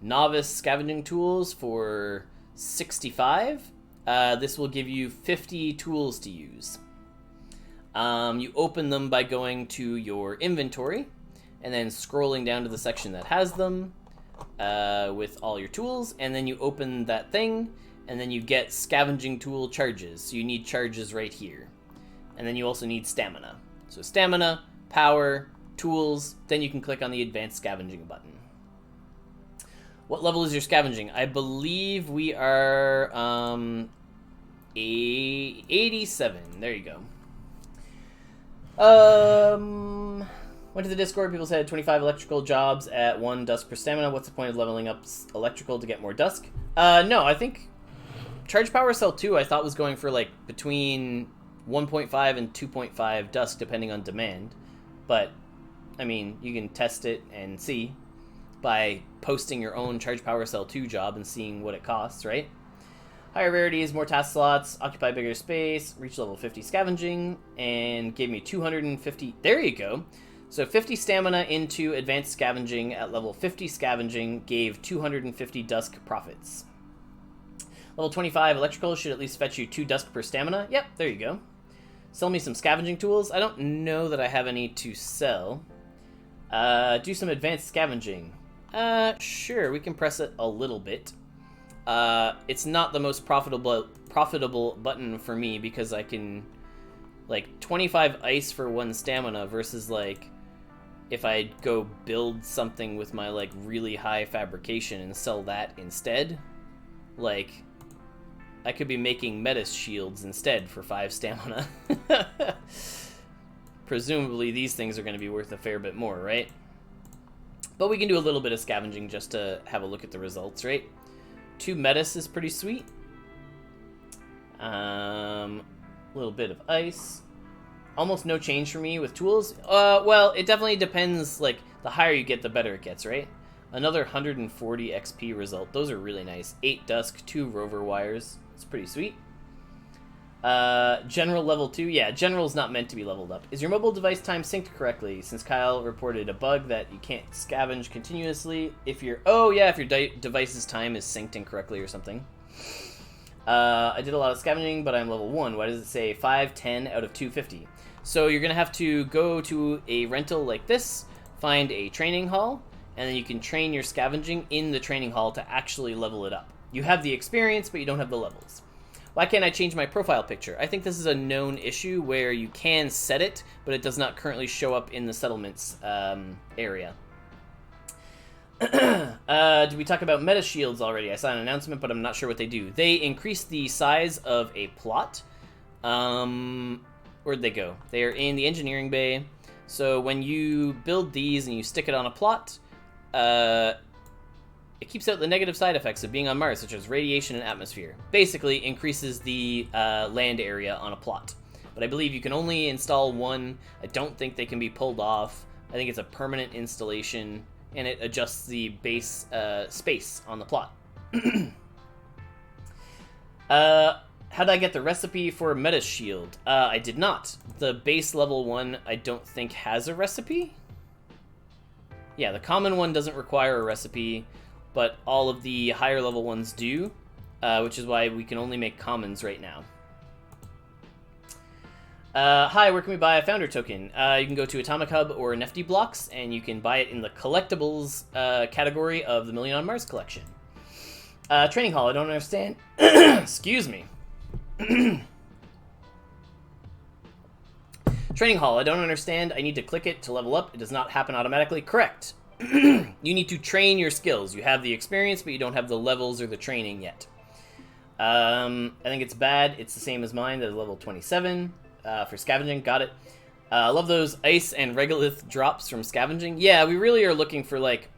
novice scavenging tools for 65, this will give you 50 tools to use. You open them by going to your inventory and then scrolling down to the section that has them with all your tools, and then you open that thing and then you get scavenging tool charges. So you need charges right here. And then you also need stamina. So stamina, power, tools, then you can click on the advanced scavenging button. What level is your scavenging? I believe we are 87. There you go. Went to the Discord. People said 25 electrical jobs at 1 Dusk per stamina. What's the point of leveling up electrical to get more Dusk? No, I think Charge Power Cell 2 I thought was going for like between 1.5 and 2.5 Dusk depending on demand. But, I mean, you can test it and see by posting your own Charge Power Cell 2 job and seeing what it costs, right? Higher rarities, more task slots, occupy bigger space, reach level 50 scavenging, and gave me 250... There you go! So 50 stamina into advanced scavenging at level 50 scavenging gave 250 Dusk profits. Level 25 electrical should at least fetch you 2 Dusk per stamina. Yep, there you go. Sell me some scavenging tools. I don't know that I have any to sell. Do some advanced scavenging. Sure, we can press it a little bit. It's not the most profitable button for me because I can, like, 25 ice for 1 stamina versus, like, if I go build something with my, like, really high fabrication and sell that instead, like, I could be making metis shields instead for 5 stamina. Presumably these things are going to be worth a fair bit more, right? But we can do a little bit of scavenging just to have a look at the results, right? 2 metis is pretty sweet. A little bit of ice. Almost no change for me with tools. Well, it definitely depends. Like, the higher you get, the better it gets, right? Another 140 XP result. Those are really nice. 8 Dusk, 2 Rover Wires. It's pretty sweet. General level 2. Yeah, General's not meant to be leveled up. Is your mobile device time synced correctly? Since Kyle reported a bug that you can't scavenge continuously if your... Oh, yeah, if your device's time is synced incorrectly or something. I did a lot of scavenging, but I'm level 1. Why does it say 510 out of 250? So you're going to have to go to a rental like this, find a training hall, and then you can train your scavenging in the training hall to actually level it up. You have the experience, but you don't have the levels. Why can't I change my profile picture? I think this is a known issue where you can set it, but it does not currently show up in the settlements area. Did we talk about meta shields already? I saw an announcement, but I'm not sure what they do. They increase the size of a plot. Where'd they go? They are in the engineering bay. So when you build these and you stick it on a plot, it keeps out the negative side effects of being on Mars, such as radiation and atmosphere. Basically, increases the land area on a plot. But I believe you can only install one. I don't think they can be pulled off. I think it's a permanent installation, and it adjusts the base space on the plot. How did I get the recipe for a Meta Shield? I did not. The base level one, I don't think has a recipe. Yeah, the common one doesn't require a recipe, but all of the higher level ones do, which is why we can only make commons right now. Hi, where can we buy a founder token? You can go to AtomicHub or NFT Blocks, and you can buy it in the collectibles category of the Million on Mars collection. Training hall, I don't understand. Excuse me. Training hall, I don't understand. I need to click it to level up. It does not happen automatically. Correct. You need to train your skills. You have the experience, but you don't have the levels or the training yet. I think it's bad. It's the same as mine. That is level 27 for scavenging. Got it. I love those ice and regolith drops from scavenging. Yeah, we really are looking for, like,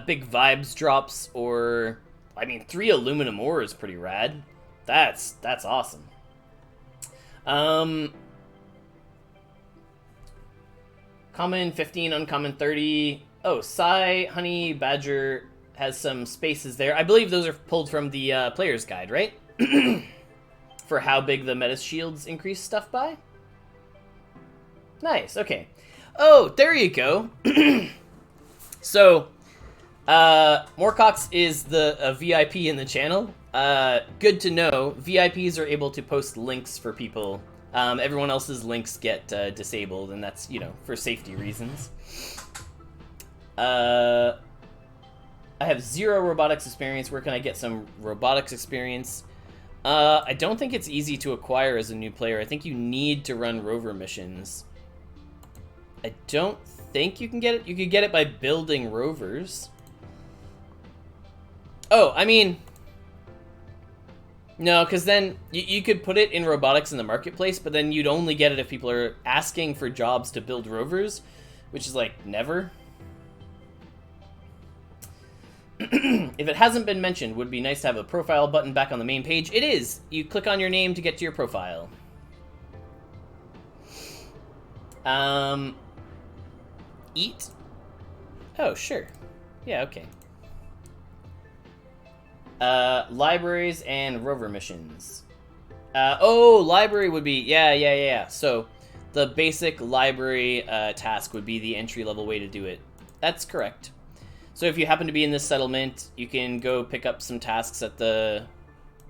big vibes drops or... I mean, 3 aluminum ore is pretty rad. That's awesome. Common 15, uncommon 30. Oh, Psy, Honey, Badger has some spaces there. I believe those are pulled from the player's guide, right? For how big the meta shields increase stuff by. Nice, okay. Oh, there you go. So, Moorcox is a VIP in the channel. Good to know. VIPs are able to post links for people. Everyone else's links get disabled, and that's, you know, for safety reasons. I have 0 robotics experience. Where can I get some robotics experience? I don't think it's easy to acquire as a new player. I think you need to run rover missions. I don't think you can get it. You could get it by building rovers. Oh, I mean... No, because then you could put it in robotics in the marketplace, but then you'd only get it if people are asking for jobs to build rovers, which is like never. If it hasn't been mentioned, would be nice to have a profile button back on the main page. It is. You click on your name to get to your profile. Eat? Oh, sure. Yeah, okay. Libraries and rover missions. Oh, library would be... Yeah. So, the basic library task would be the entry-level way to do it. That's correct. So if you happen to be in this settlement, you can go pick up some tasks at the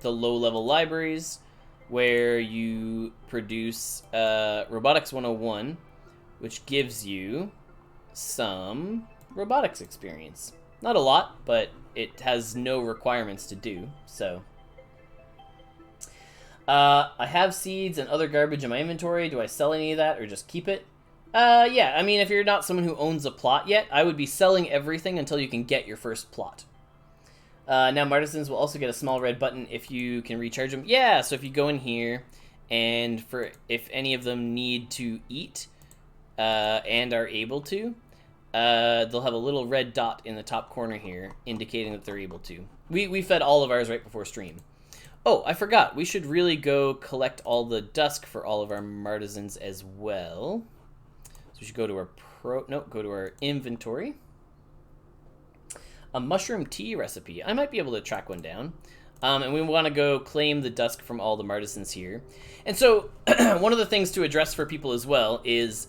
low-level libraries, where you produce Robotics 101, which gives you some robotics experience. Not a lot, but it has no requirements to do, so... I have seeds and other garbage in my inventory. Do I sell any of that or just keep it? Yeah, I mean, if you're not someone who owns a plot yet, I would be selling everything until you can get your first plot. Now, Martizens will also get a small red button if you can recharge them. Yeah, so if you go in here, and if any of them need to eat, and are able to, they'll have a little red dot in the top corner here, indicating that they're able to. We fed all of ours right before stream. Oh, I forgot. We should really go collect all the Dusk for all of our Martizens as well. So we should go to our go to our inventory. A mushroom tea recipe. I might be able to track one down. And we want to go claim the Dusk from all the Martizens here. And so, one of the things to address for people as well is...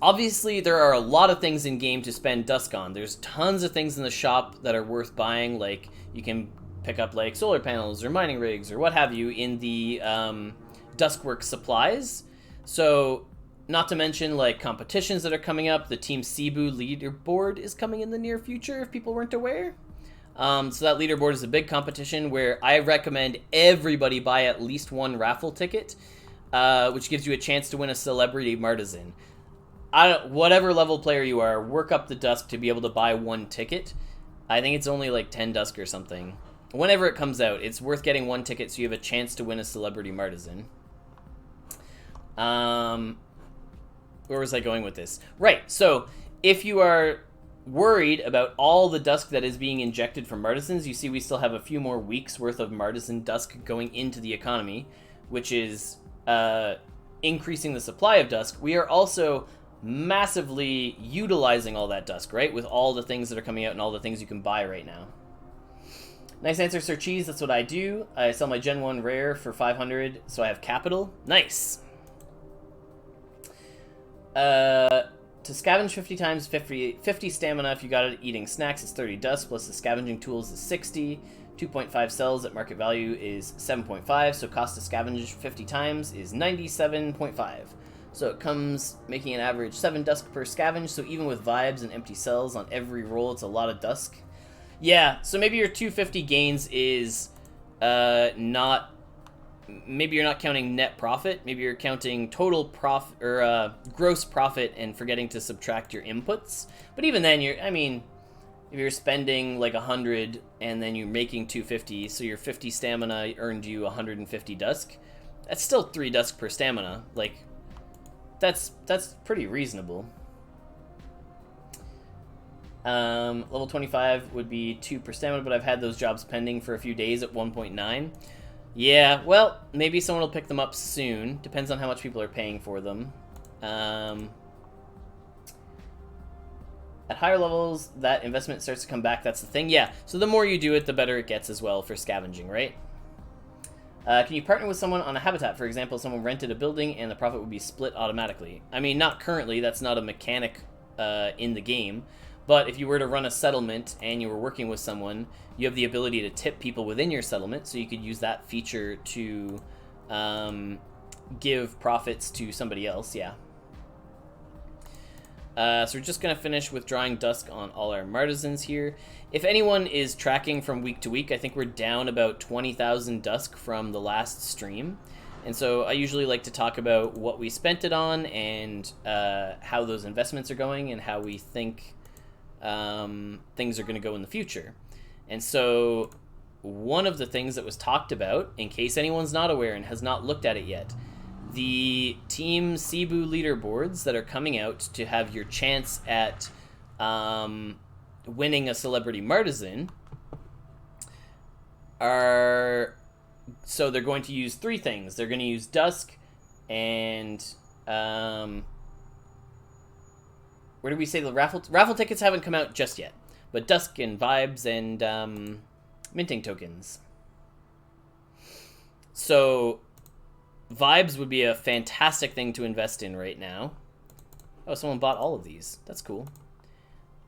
Obviously, there are a lot of things in-game to spend Dusk on. There's tons of things in the shop that are worth buying, like you can pick up like solar panels or mining rigs or what have you in the Duskworks supplies. So, not to mention like competitions that are coming up. The Team Cebu leaderboard is coming in the near future, if people weren't aware. So that leaderboard is a big competition where I recommend everybody buy at least one raffle ticket, which gives you a chance to win a celebrity Martizen. Whatever level player you are, work up the Dusk to be able to buy one ticket. I think it's only like 10 Dusk or something. Whenever it comes out, it's worth getting one ticket so you have a chance to win a celebrity Martizen. Where was I going with this? Right, so if you are worried about all the Dusk that is being injected from Martizens, you see we still have a few more weeks worth of Martizen Dusk going into the economy, which is increasing the supply of Dusk. We are also massively utilizing all that Dusk, right? With all the things that are coming out and all the things you can buy right now. Nice answer, Sir Cheese. That's what I do. I sell my Gen 1 rare for 500, so I have capital. Nice. To scavenge 50 times 50 stamina if you got it eating snacks is 30 Dusk, plus the scavenging tools is 60. 2.5 cells at market value is 7.5, so cost to scavenge 50 times is 97.5. So it comes making an average 7 Dusk per scavenge, so even with vibes and empty cells on every roll, it's a lot of Dusk. Yeah, so maybe your 250 gains is not... Maybe you're not counting net profit. Maybe you're counting total profit or gross profit and forgetting to subtract your inputs. But even then, if you're spending like 100 and then you're making 250, so your 50 stamina earned you 150 dusk. That's still 3 dusk per stamina. Like, that's pretty reasonable. Level 25 would be 2 per stamina, but I've had those jobs pending for a few days at 1.9. Yeah, well, maybe someone will pick them up soon. Depends on how much people are paying for them. At higher levels, that investment starts to come back. That's the thing. Yeah, so the more you do it, the better it gets as well for scavenging, right? Can you partner with someone on a habitat? For example, someone rented a building and the profit would be split automatically. I mean, not currently. That's not a mechanic in the game. But if you were to run a settlement and you were working with someone, you have the ability to tip people within your settlement, so you could use that feature to give profits to somebody else, yeah. So we're just going to finish withdrawing Dusk on all our Martizens here. If anyone is tracking from week to week, I think we're down about 20,000 Dusk from the last stream. And so I usually like to talk about what we spent it on and how those investments are going and how we think things are going to go in the future. And so one of the things that was talked about, in case anyone's not aware and has not looked at it yet, the Team Cebu leaderboards that are coming out to have your chance at winning a Celebrity Martizen are... So they're going to use 3 things. They're going to use Dusk and... where did we say the raffle tickets haven't come out just yet, but Dusk and Vibes and minting tokens. So Vibes would be a fantastic thing to invest in right now. Oh, someone bought all of these. That's cool.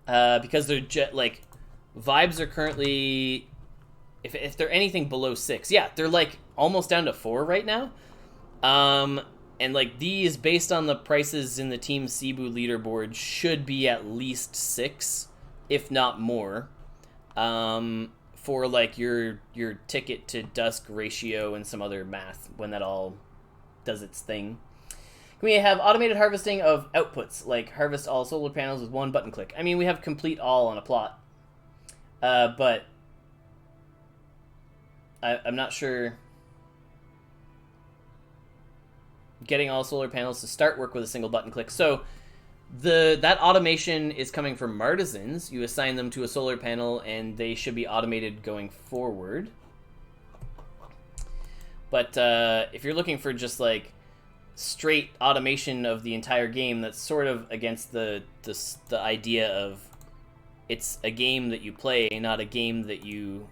Because they're like Vibes are currently, if they're anything below 6, yeah, they're like almost down to 4 right now. And like these, based on the prices in the Team Cebu leaderboard, should be at least 6, if not more, for like your ticket to Dusk ratio and some other math when that all does its thing. Can we have automated harvesting of outputs, like harvest all solar panels with 1 button click? I mean, we have complete all on a plot, but I'm not sure. Getting all solar panels to start work with a single button click. So that automation is coming from Martizens. You assign them to a solar panel and they should be automated going forward. But if you're looking for just like straight automation of the entire game, that's sort of against the idea of it's a game that you play, not a game that you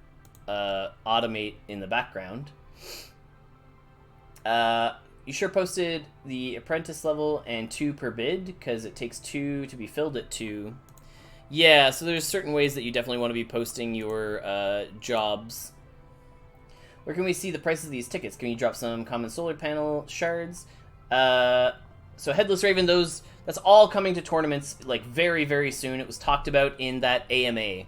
automate in the background. You sure posted the apprentice level and 2 per bid, because it takes 2 to be filled at 2. Yeah, so there's certain ways that you definitely want to be posting your jobs. Where can we see the prices of these tickets? Can you drop some common solar panel shards? So Headless Raven, that's all coming to tournaments like very, very soon. It was talked about in that AMA.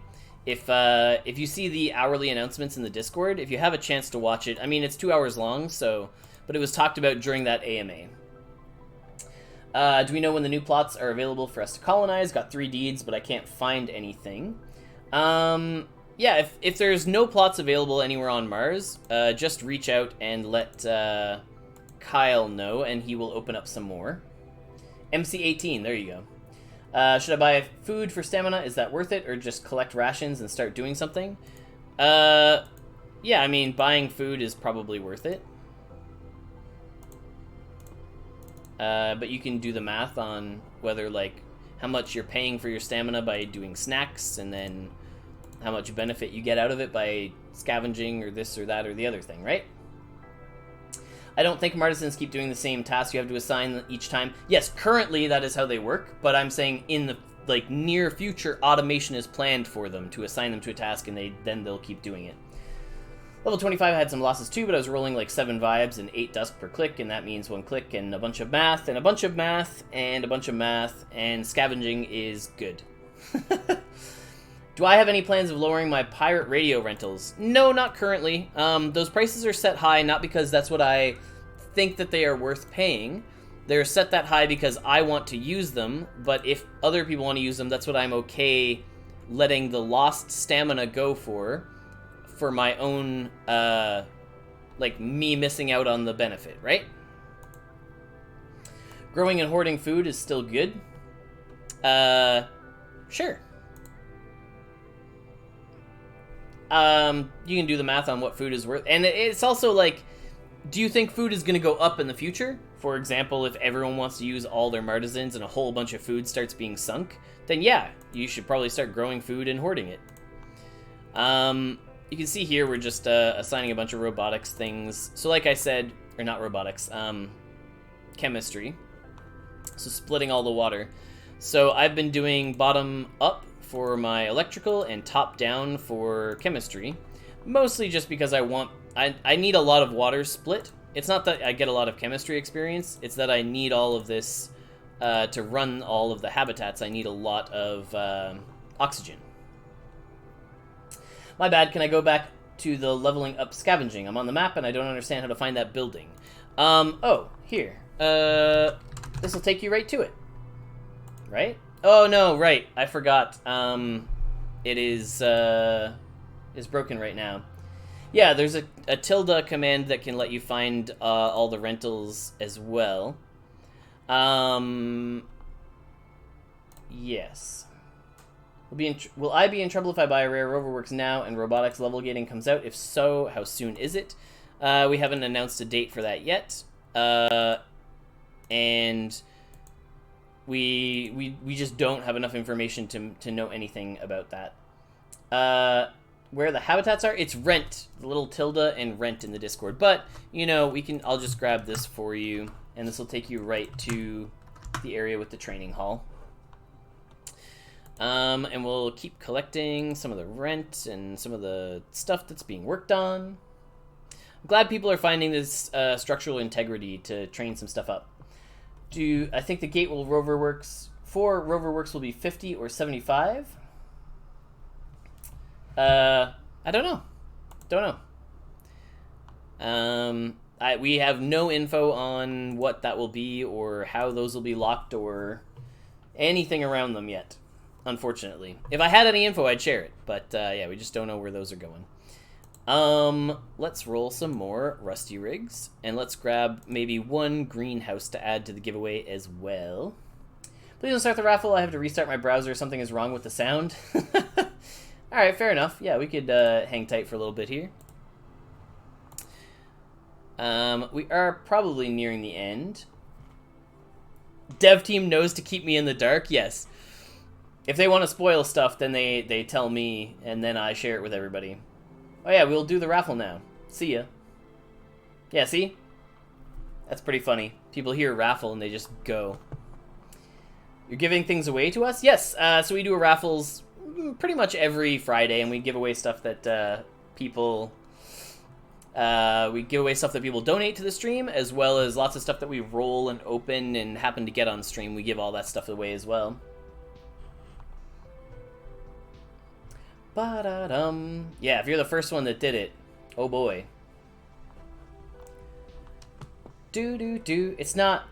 If you see the hourly announcements in the Discord, if you have a chance to watch it, I mean, it's 2 hours long, so... But it was talked about during that AMA. Do we know when the new plots are available for us to colonize? Got 3 deeds, but I can't find anything. Yeah, if there's no plots available anywhere on Mars, just reach out and let Kyle know, and he will open up some more. MC18, there you go. Should I buy food for stamina? Is that worth it? Or just collect rations and start doing something? Yeah, I mean, buying food is probably worth it. But you can do the math on whether, like, how much you're paying for your stamina by doing snacks, and then how much benefit you get out of it by scavenging or this or that or the other thing, right? I don't think Martizens keep doing the same task you have to assign each time. Yes, currently that is how they work, but I'm saying in the like near future, automation is planned for them to assign them to a task, and then they'll keep doing it. Level 25 had some losses too, but I was rolling like 7 vibes and 8 dusk per click, and that means 1 click and a bunch of math and a bunch of math and a bunch of math, and scavenging is good. Do I have any plans of lowering my pirate radio rentals? No, not currently. Those prices are set high not because that's what I think that they are worth paying. They're set that high because I want to use them, but if other people want to use them, that's what I'm okay letting the lost stamina go for my own, like, me missing out on the benefit, right? Growing and hoarding food is still good. Sure. You can do the math on what food is worth. And it's also like, do you think food is going to go up in the future? For example, if everyone wants to use all their Martizens and a whole bunch of food starts being sunk, then yeah, you should probably start growing food and hoarding it. You can see here we're just assigning a bunch of robotics things. So like I said, or not robotics, chemistry. So splitting all the water. So I've been doing bottom up for my electrical and top down for chemistry. Mostly just because I need a lot of water split. It's not that I get a lot of chemistry experience, it's that I need all of this to run all of the habitats. I need a lot of oxygen. My bad, can I go back to the leveling up scavenging? I'm on the map and I don't understand how to find that building. Oh, here. This will take you right to it. Right? Oh, no, right. I forgot. It is broken right now. Yeah, there's a tilde command that can let you find all the rentals as well. Yes. Will I be in trouble if I buy a rare Roverworks now and robotics level gating comes out? If so, how soon is it? We haven't announced a date for that yet. And we just don't have enough information to know anything about that. Where the habitats are, it's rent, the little tilde and rent in the Discord. But, you know, I'll just grab this for you, and this will take you right to the area with the training hall. And we'll keep collecting some of the rent and some of the stuff that's being worked on. I'm glad people are finding this structural integrity to train some stuff up. I think the gate will Roverworks will be 50 or 75? I don't know. We have no info on what that will be or how those will be locked or anything around them yet, unfortunately. If I had any info, I'd share it, but yeah, we just don't know where those are going. Let's roll some more rusty rigs, and let's grab maybe one greenhouse to add to the giveaway as well. Please don't start the raffle. I have to restart my browser. Something is wrong with the sound. Alright, fair enough. Yeah, we could hang tight for a little bit here. We are probably nearing the end. Dev team knows to keep me in the dark? Yes. If they want to spoil stuff, then they tell me, and then I share it with everybody. Oh yeah, we'll do the raffle now. See ya. Yeah, see? That's pretty funny. People hear raffle and they just go. You're giving things away to us? Yes, so we do raffles pretty much every Friday, and we give away stuff that people donate to the stream, as well as lots of stuff that we roll and open and happen to get on stream. We give all that stuff away as well. Ba-da-dum. Yeah, if you're the first one that did it, oh boy. Do-do-do. It's not...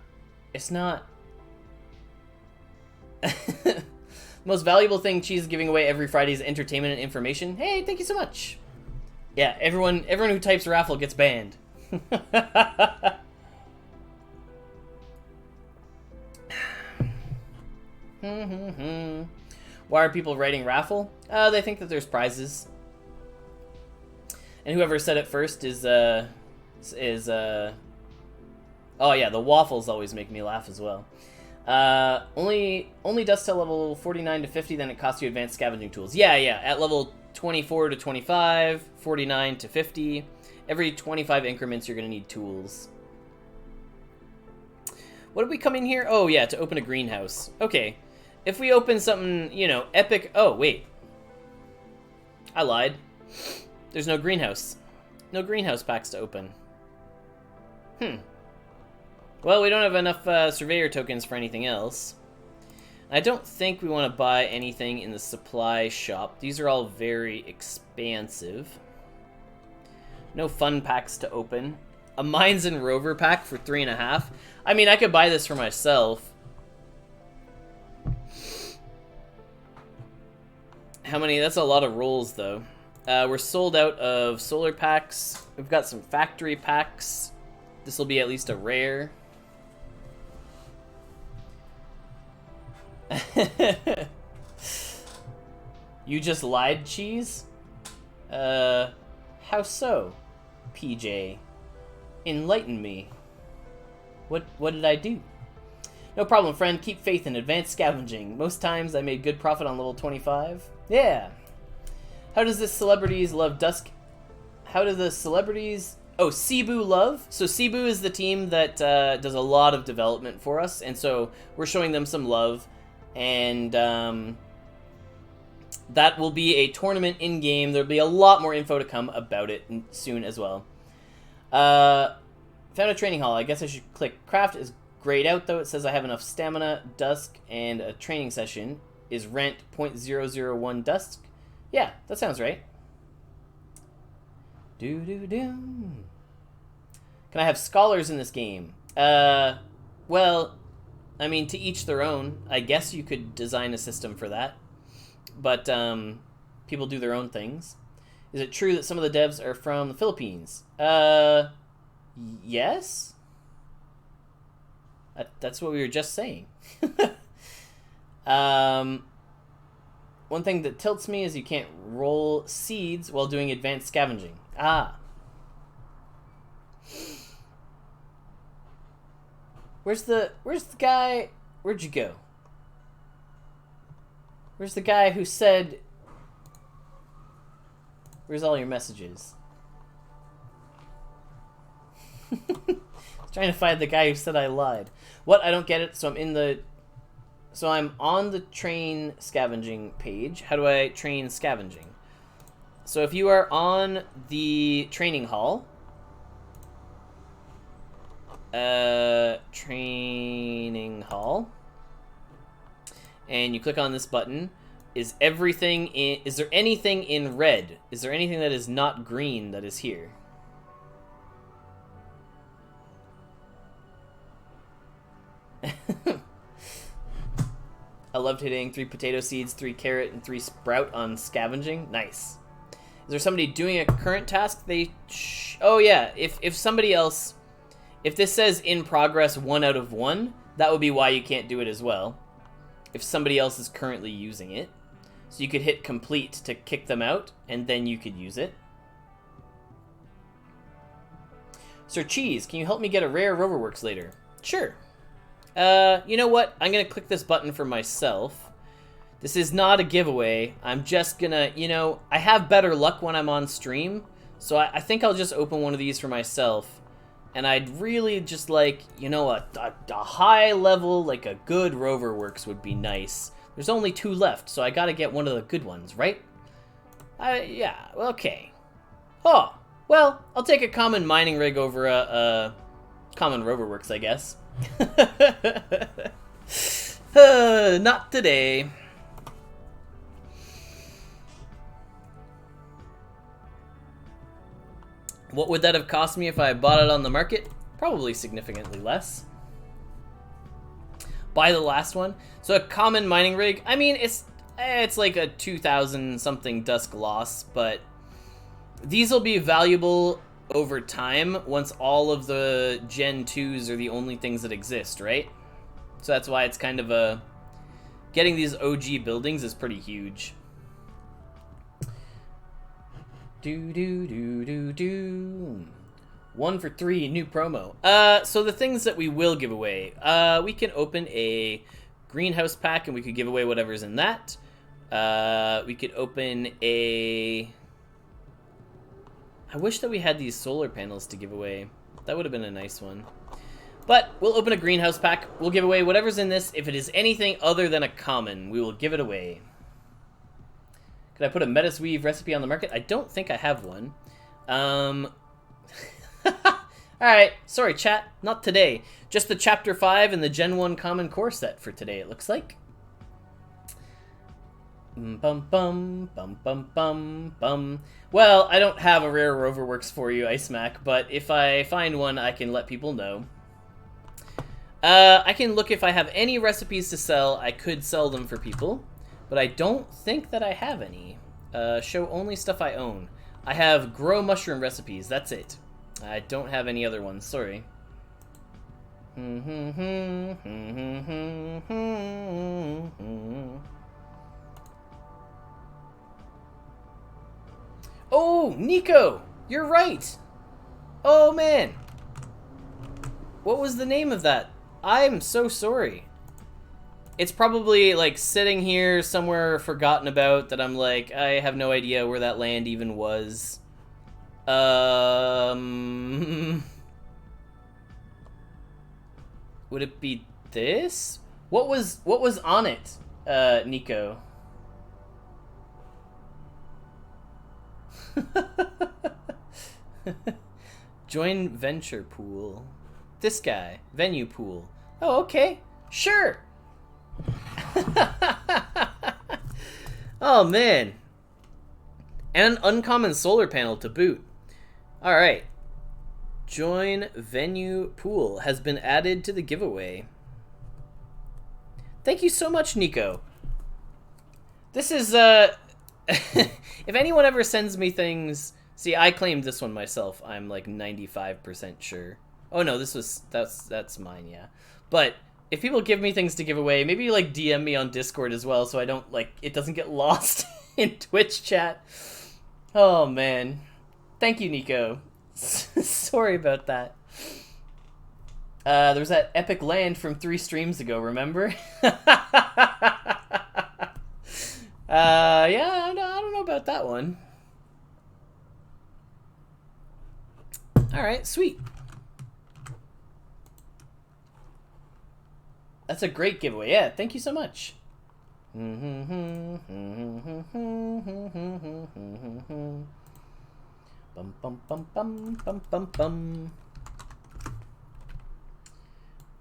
Most valuable thing Cheese is giving away every Friday is entertainment and information. Hey, thank you so much. Yeah, everyone who types raffle gets banned. Why are people writing raffle? They think that there's prizes. And whoever said it first is oh yeah, the waffles always make me laugh as well. Only Dusk till level 49 to 50, then it costs you advanced scavenging tools. Yeah, at level 24 to 25, 49 to 50, every 25 increments you're going to need tools. What did we come in here? Oh yeah, to open a greenhouse. Okay, if we open something, you know, epic... Oh, wait. I lied. There's no greenhouse. No greenhouse packs to open. Well, we don't have enough surveyor tokens for anything else. I don't think we want to buy anything in the supply shop. These are all very expansive. No fun packs to open. A Mines and Rover pack for 3.5. I mean, I could buy this for myself. How many? That's a lot of rolls, though. We're sold out of solar packs. We've got some factory packs. This will be at least a rare. You just lied, Cheese? How so, PJ? Enlighten me. What did I do? No problem, friend. Keep faith in advanced scavenging. Most times I made good profit on level 25. Yeah. How does the celebrities love Dusk? How do the celebrities... Oh, Cebu love? So Cebu is the team that does a lot of development for us, and so we're showing them some love. And that will be a tournament in-game. There'll be a lot more info to come about it soon as well. Found a training hall. I guess I should click craft. Is grayed out, though. It says I have enough stamina, Dusk, and a training session. Is rent 0.001 Dusk? Yeah, that sounds right. Do-do-do. Can I have scholars in this game? Well, I mean, to each their own. I guess you could design a system for that. But, people do their own things. Is it true that some of the devs are from the Philippines? Yes? That's what we were just saying. One thing that tilts me is you can't roll seeds while doing advanced scavenging. Ah. Where's the guy? Where'd you go? Where's the guy who said... Where's all your messages? I was trying to find the guy who said I lied. What? I don't get it. So I'm on the train scavenging page. How do I train scavenging? So if you are on the training hall, training hall, and you click on this button, is there anything in red? Is there anything that is not green that is here? I loved hitting 3 potato seeds, 3 carrot, and 3 sprout on scavenging. Nice. Is there somebody doing a current task? Oh yeah, if somebody else... If this says in progress 1 out of 1, that would be why you can't do it as well. If somebody else is currently using it. So you could hit complete to kick them out, and then you could use it. Sir Cheese, can you help me get a rare Roverworks later? Sure. You know what? I'm gonna click this button for myself. This is not a giveaway. I'm just gonna, I have better luck when I'm on stream, so I think I'll just open one of these for myself. And I'd really just like, a high level, like a good Roverworks would be nice. There's only 2 left, so I gotta get one of the good ones, right? Yeah, okay. Oh, well, I'll take a common mining rig over a common Roverworks, I guess. Not today. What would that have cost me if I bought it on the market? Probably significantly less. Buy the last one. So a common mining rig, I mean, it's like a 2,000 something Dusk loss, but these will be valuable over time once all of the Gen 2s are the only things that exist, right? So that's why it's kind of a... Getting these OG buildings is pretty huge. Do. 1 for 3, new promo. So the things that we will give away. We can open a greenhouse pack and we could give away whatever's in that. We could open a... I wish that we had these solar panels to give away. That would have been a nice one. But we'll open a greenhouse pack. We'll give away whatever's in this. If it is anything other than a common, we will give it away. Could I put a Metis Weave recipe on the market? I don't think I have one. Alright, sorry chat, not today. Just the Chapter 5 and the Gen 1 Common Core set for today, it looks like. Bum bum bum bum bum bum. Well, I don't have a rare Roverworks for you, Ice Mac, but if I find one, I can let people know. I can look if I have any recipes to sell. I could sell them for people, but I don't think that I have any. Show only stuff I own. I have grow mushroom recipes. That's it. I don't have any other ones. Sorry. Oh, Nico! You're right! Oh, man! What was the name of that? I'm so sorry. It's probably, like, sitting here somewhere forgotten about that I'm like, I have no idea where that land even was. Would it be this? What was on it, Nico? Join venture pool. This guy. Venue pool. Oh, okay. Sure. Oh, man. And an uncommon solar panel to boot. Alright. Join venue pool has been added to the giveaway. Thank you so much, Nico. This is, if anyone ever sends me things... See, I claimed this one myself. I'm like 95% sure. Oh no, that's mine, yeah. But if people give me things to give away, maybe like DM me on Discord as well, so I don't like it doesn't get lost in Twitch chat. Oh man, thank you, Nico. Sorry about that. There was that epic land from 3 streams ago. Remember? Yeah, I don't know about that one. All right, sweet. That's a great giveaway. Yeah, thank you so much. Bum bum bum bum bum bum bum.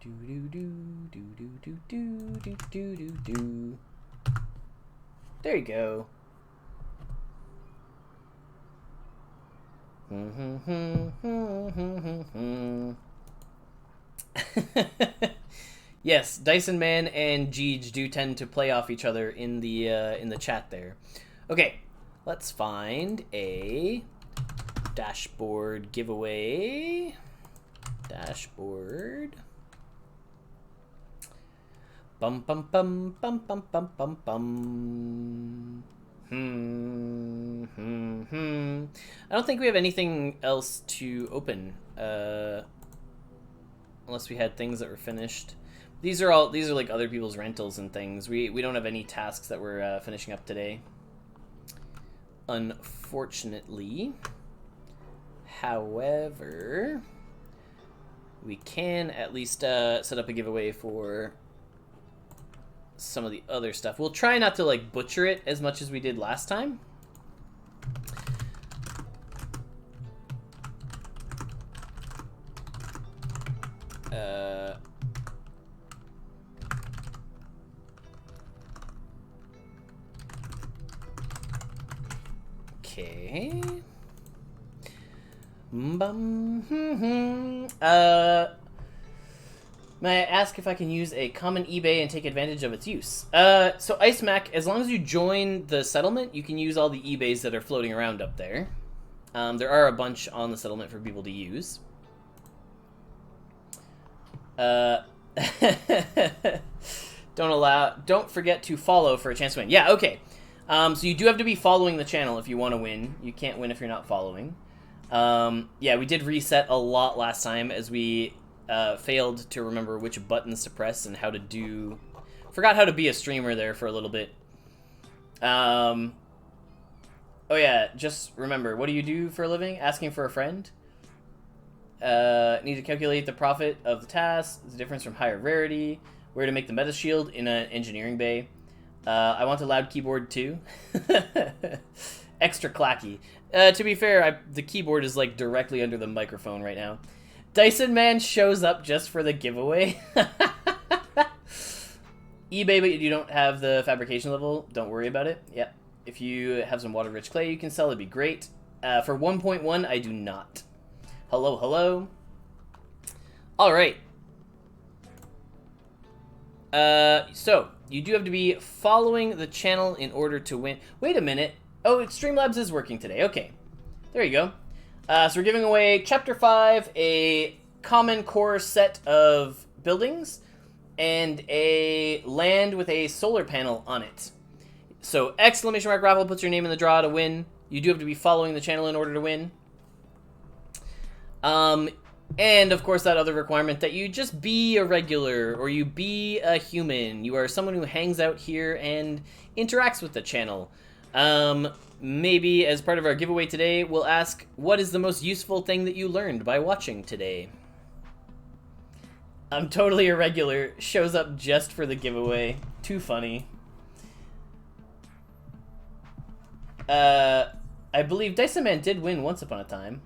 Do do do do do do do do do do. There you go. Yes, Dyson Man and Jeej do tend to play off each other in the chat there. Okay, let's find a dashboard giveaway. Dashboard. Bum bum bum bum bum bum bum bum. I don't think we have anything else to open, unless we had things that were finished. These are like other people's rentals and things. We don't have any tasks that we're finishing up today, unfortunately. However, we can at least set up a giveaway for some of the other stuff. We'll try not to like butcher it as much as we did last time. Okay. May I ask if I can use a common eBay and take advantage of its use? So Ice Mac, as long as you join the settlement, you can use all the eBays that are floating around up there. There are a bunch on the settlement for people to use. Don't forget to follow for a chance to win. Yeah, okay. So you do have to be following the channel if you want to win. You can't win if you're not following. Yeah, we did reset a lot last time as we failed to remember which buttons to press and how to do... Forgot how to be a streamer there for a little bit. Oh yeah, just remember, what do you do for a living? Asking for a friend? Need to calculate the profit of the task, the difference from higher rarity, where to make the meta shield in an engineering bay. I want a loud keyboard too. Extra clacky. To be fair, the keyboard is like directly under the microphone right now. Dyson Man shows up just for the giveaway. eBay, but you don't have the fabrication level, don't worry about it. Yep. If you have some water-rich clay you can sell, it'd be great. For 1.1, I do not. Hello, hello. All right. So, you do have to be following the channel in order to win. Wait a minute. Oh, Streamlabs is working today. Okay. There you go. So we're giving away Chapter 5, a common core set of buildings, and a land with a solar panel on it. So, exclamation mark raffle puts your name in the draw to win. You do have to be following the channel in order to win. And, of course, that other requirement that you just be a regular, or you be a human. You are someone who hangs out here and interacts with the channel. Maybe as part of our giveaway today, we'll ask, what is the most useful thing that you learned by watching today? I'm totally irregular. Shows up just for the giveaway. Too funny. I believe Dyson Man did win once upon a time.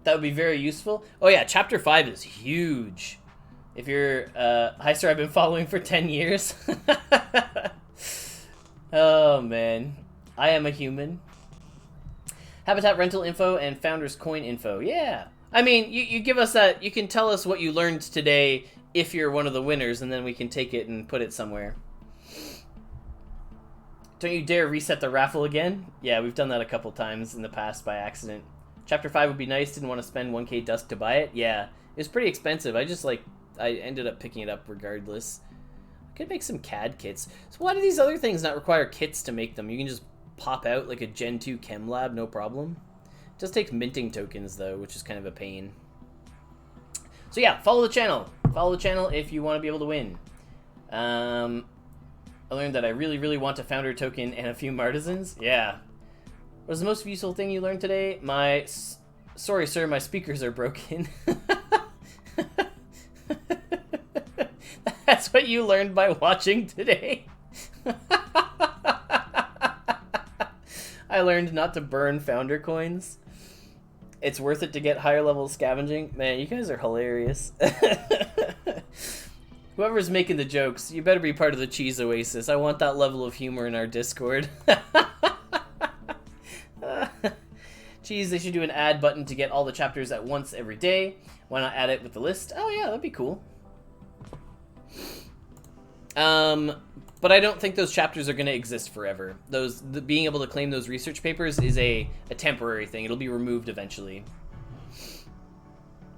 That would be very useful. Oh yeah, Chapter 5 is huge. If you're, hi sir, I've been following for 10 years. Oh man. I am a human. Habitat rental info and founders coin info. Yeah. I mean, you give us that, you can tell us what you learned today if you're one of the winners, and then we can take it and put it somewhere. Don't you dare reset the raffle again? Yeah, we've done that a couple times in the past by accident. Chapter 5 would be nice, didn't want to spend 1k Dusk to buy it. Yeah, it's pretty expensive. I ended up picking it up regardless. I could make some CAD kits. So why do these other things not require kits to make them? You can just pop out like a Gen 2 Chem Lab, no problem. It just takes minting tokens though, which is kind of a pain. So yeah, follow the channel. Follow the channel if you want to be able to win. I learned that I really, really want a founder token and a few Martizens. Yeah. What was the most useful thing you learned today? Sorry, sir, my speakers are broken. That's what you learned by watching today? I learned not to burn founder coins. It's worth it to get higher level scavenging. Man, you guys are hilarious. Whoever's making the jokes, you better be part of the Cheese Oasis. I want that level of humor in our Discord. Cheese, they should do an add button to get all the chapters at once every day. Why not add it with the list? Oh yeah, that'd be cool. But I don't think those chapters are going to exist forever. Being able to claim those research papers is a temporary thing. It'll be removed eventually.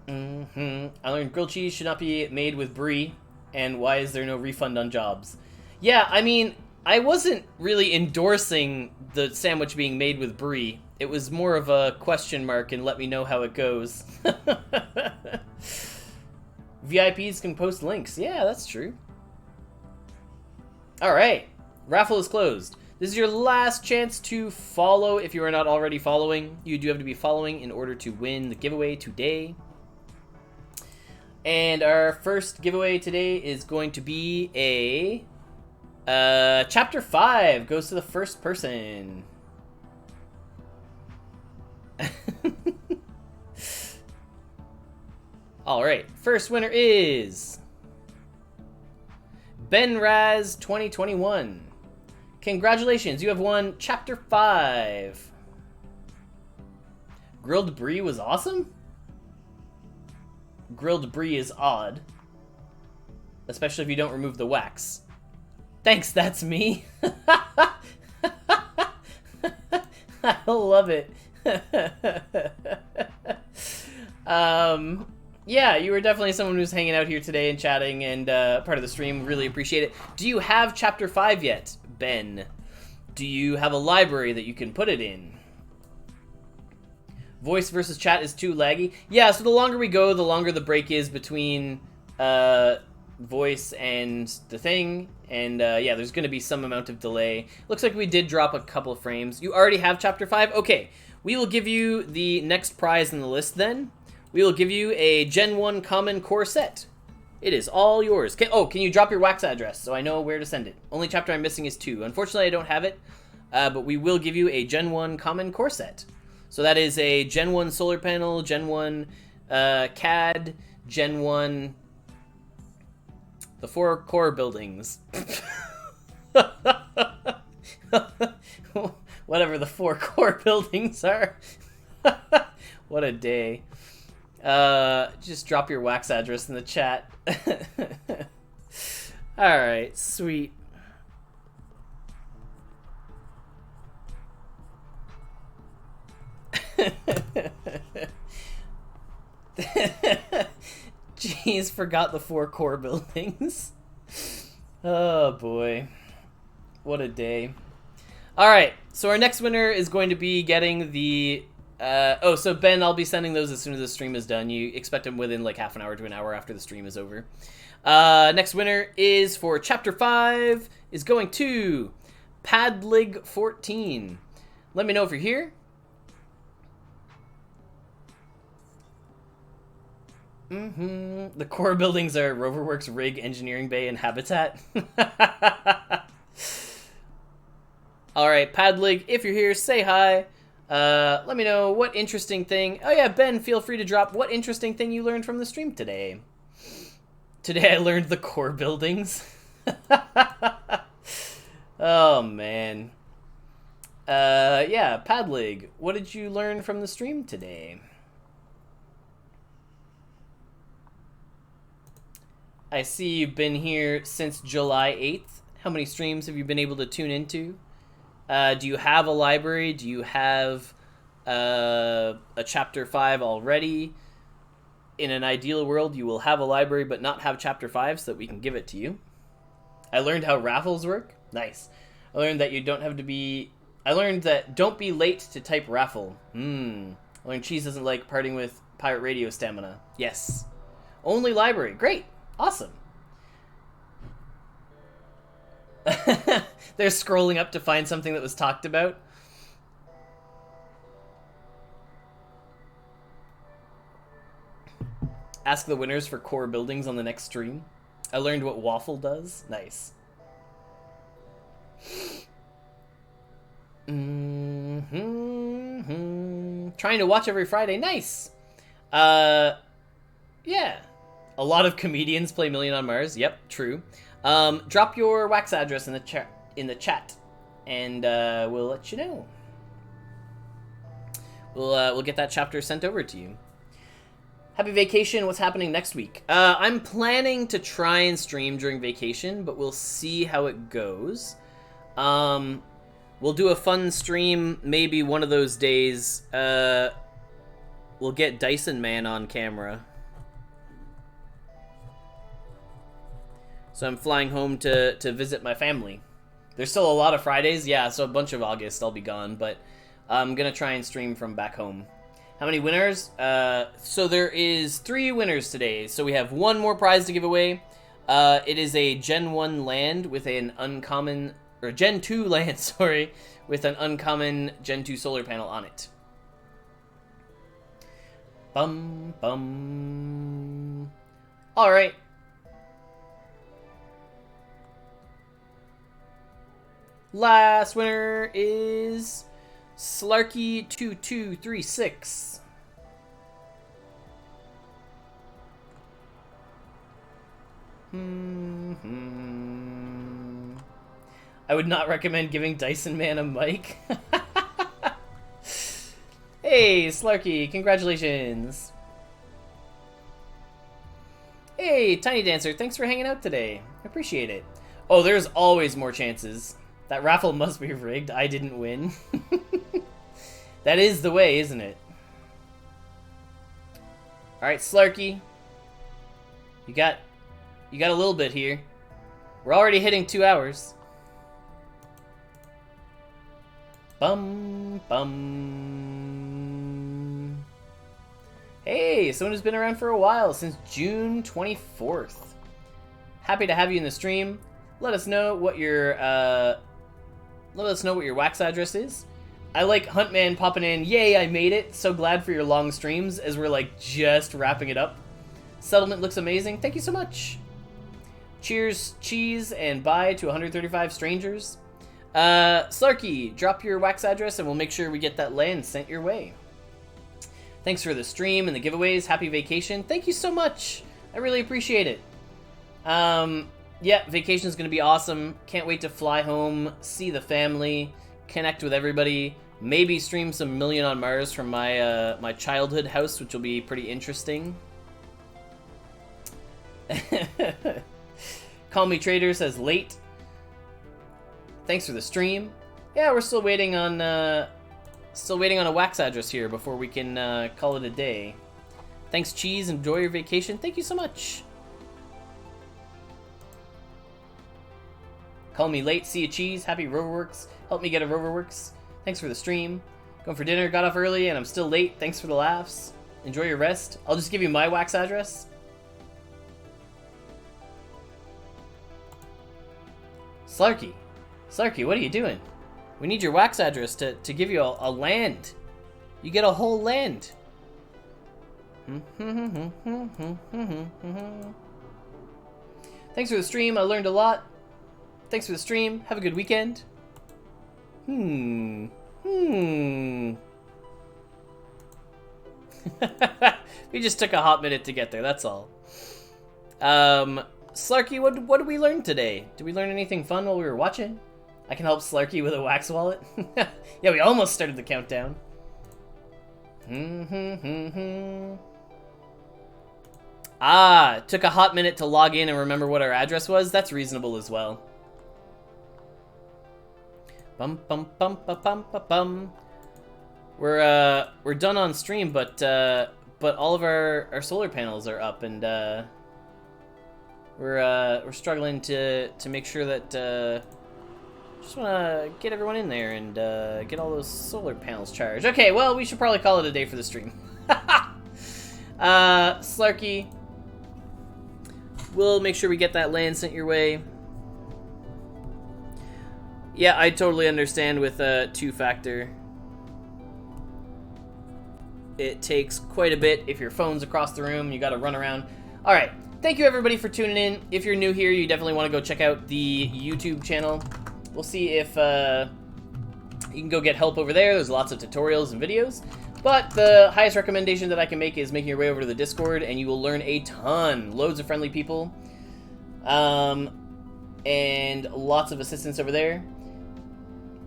I learned grilled cheese should not be made with brie. And why is there no refund on jobs? Yeah, I mean, I wasn't really endorsing the sandwich being made with brie. It was more of a question mark and let me know how it goes. VIPs can post links. Yeah, that's true. Alright, raffle is closed. This is your last chance to follow if you are not already following. You do have to be following in order to win the giveaway today. And our first giveaway today is going to be a Chapter 5 goes to the first person. Alright, first winner is BenRaz 2021. Congratulations, you have won Chapter 5. Grilled brie was awesome? Grilled brie is odd. Especially if you don't remove the wax. Thanks, that's me. I love it. Yeah, you were definitely someone who's hanging out here today and chatting and part of the stream. Really appreciate it. Do you have Chapter 5 yet, Ben? Do you have a library that you can put it in? Voice versus chat is too laggy. Yeah, so the longer we go, the longer the break is between voice and the thing. And yeah, there's going to be some amount of delay. Looks like we did drop a couple of frames. You already have Chapter 5? Okay, we will give you the next prize in the list then. We will give you a Gen 1 Common Core set. It is all yours. Can you drop your wax address so I know where to send it? Only chapter I'm missing is 2. Unfortunately, I don't have it, but we will give you a Gen 1 Common Core set. So that is a Gen 1 solar panel, Gen 1 CAD, Gen 1 The 4 core buildings. Whatever the 4 core buildings are. What a day. Just drop your wax address in the chat. Alright, sweet. Jeez, forgot the 4 core buildings. Oh boy. What a day. Alright, so our next winner is going to be getting the... so Ben, I'll be sending those as soon as the stream is done. You expect them within like half an hour to an hour after the stream is over. Next winner is for Chapter 5, is going to Padlig14. Let me know if you're here. The core buildings are Roverworks, Rig, Engineering Bay, and Habitat. Alright, Padlig, if you're here, say hi. Let me know what interesting thing... Oh yeah, Ben, feel free to drop what interesting thing you learned from the stream today. Today I learned the core buildings. Oh, man. Yeah, Padlig, what did you learn from the stream today? I see you've been here since July 8th. How many streams have you been able to tune into? Do you have a library? Do you have a Chapter 5 already? In an ideal world, you will have a library but not have Chapter 5 so that we can give it to you. I learned how raffles work. Nice. I learned that you don't have to be... I learned that don't be late to type raffle. I learned Cheese doesn't like partying with pirate radio stamina. Yes. Only library. Great. Awesome. They're scrolling up to find something that was talked about. Ask the winners for core buildings on the next stream. I learned what waffle does. Nice. Trying to watch every Friday. Nice. Yeah. A lot of comedians play Million on Mars. Yep, true. Drop your wax address in the chat, and we'll let you know. We'll get that chapter sent over to you. Happy vacation. What's happening next week? I'm planning to try and stream during vacation, but we'll see how it goes. We'll do a fun stream maybe one of those days. We'll get Dyson Man on camera. So I'm flying home to visit my family. There's still a lot of Fridays. Yeah, so a bunch of August I'll be gone, but I'm going to try and stream from back home. How many winners? So there is 3 winners today. So we have 1 more prize to give away. It is a Gen 1 land with an uncommon... Or Gen 2 land, sorry, with an uncommon Gen 2 solar panel on it. Bum, bum. Alright. Last winner is Slarky2236. I would not recommend giving Dyson Man a mic. Hey, Slarky, congratulations. Hey, Tiny Dancer, thanks for hanging out today. I appreciate it. Oh, there's always more chances. That raffle must be rigged. I didn't win. That is the way, isn't it? Alright, Slarky. You got a little bit here. We're already hitting 2 hours. Bum, bum. Hey, someone who's been around for a while, since June 24th. Happy to have you in the stream. Let us know what your wax address is. I like Huntman popping in, yay, I made it. So glad for your long streams as we're like just wrapping it up. Settlement looks amazing. Thank you so much. Cheers, cheese, and bye to 135 strangers. Slarky, drop your wax address and we'll make sure we get that land sent your way. Thanks for the stream and the giveaways. Happy vacation. Thank you so much. I really appreciate it. Yeah, vacation's gonna be awesome. Can't wait to fly home, see the family, connect with everybody. Maybe stream some Million on Mars from my my childhood house, which will be pretty interesting. Call Me Trader says late. Thanks for the stream. Yeah, we're still waiting on a wax address here before we can call it a day. Thanks, Cheese. Enjoy your vacation. Thank you so much. Call me late. See you, Cheese. Happy Roverworks. Help me get a Roverworks. Thanks for the stream. Going for dinner. Got off early and I'm still late. Thanks for the laughs. Enjoy your rest. I'll just give you my wax address. Slarky. Slarky, what are you doing? We need your wax address to give you a land. You get a whole land. Thanks for the stream. I learned a lot. Thanks for the stream. Have a good weekend. We just took a hot minute to get there, that's all. Slarky, what did we learn today? Did we learn anything fun while we were watching? I can help Slarky with a wax wallet. Yeah, we almost started the countdown. Ah, it took a hot minute to log in and remember what our address was. That's reasonable as well. Bum bum bum ba bum ba bum. We're done on stream, but all of our solar panels are up, and we're struggling to make sure that just want to get everyone in there and get all those solar panels charged. Okay, well, we should probably call it a day for the stream. Slarky, we'll make sure we get that land sent your way. Yeah, I totally understand with two-factor. It takes quite a bit if your phone's across the room, you gotta run around. Alright, thank you everybody for tuning in. If you're new here, you definitely want to go check out the YouTube channel. We'll see if you can go get help over there. There's lots of tutorials and videos. But the highest recommendation that I can make is making your way over to the Discord, and you will learn a ton. Loads of friendly people. And lots of assistance over there.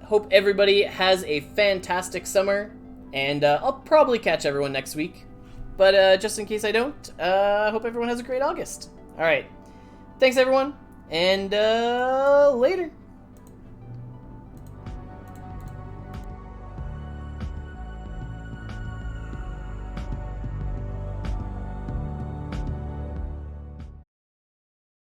Hope everybody has a fantastic summer, and I'll probably catch everyone next week. But just in case I don't, I hope everyone has a great August. Alright, thanks everyone, and later.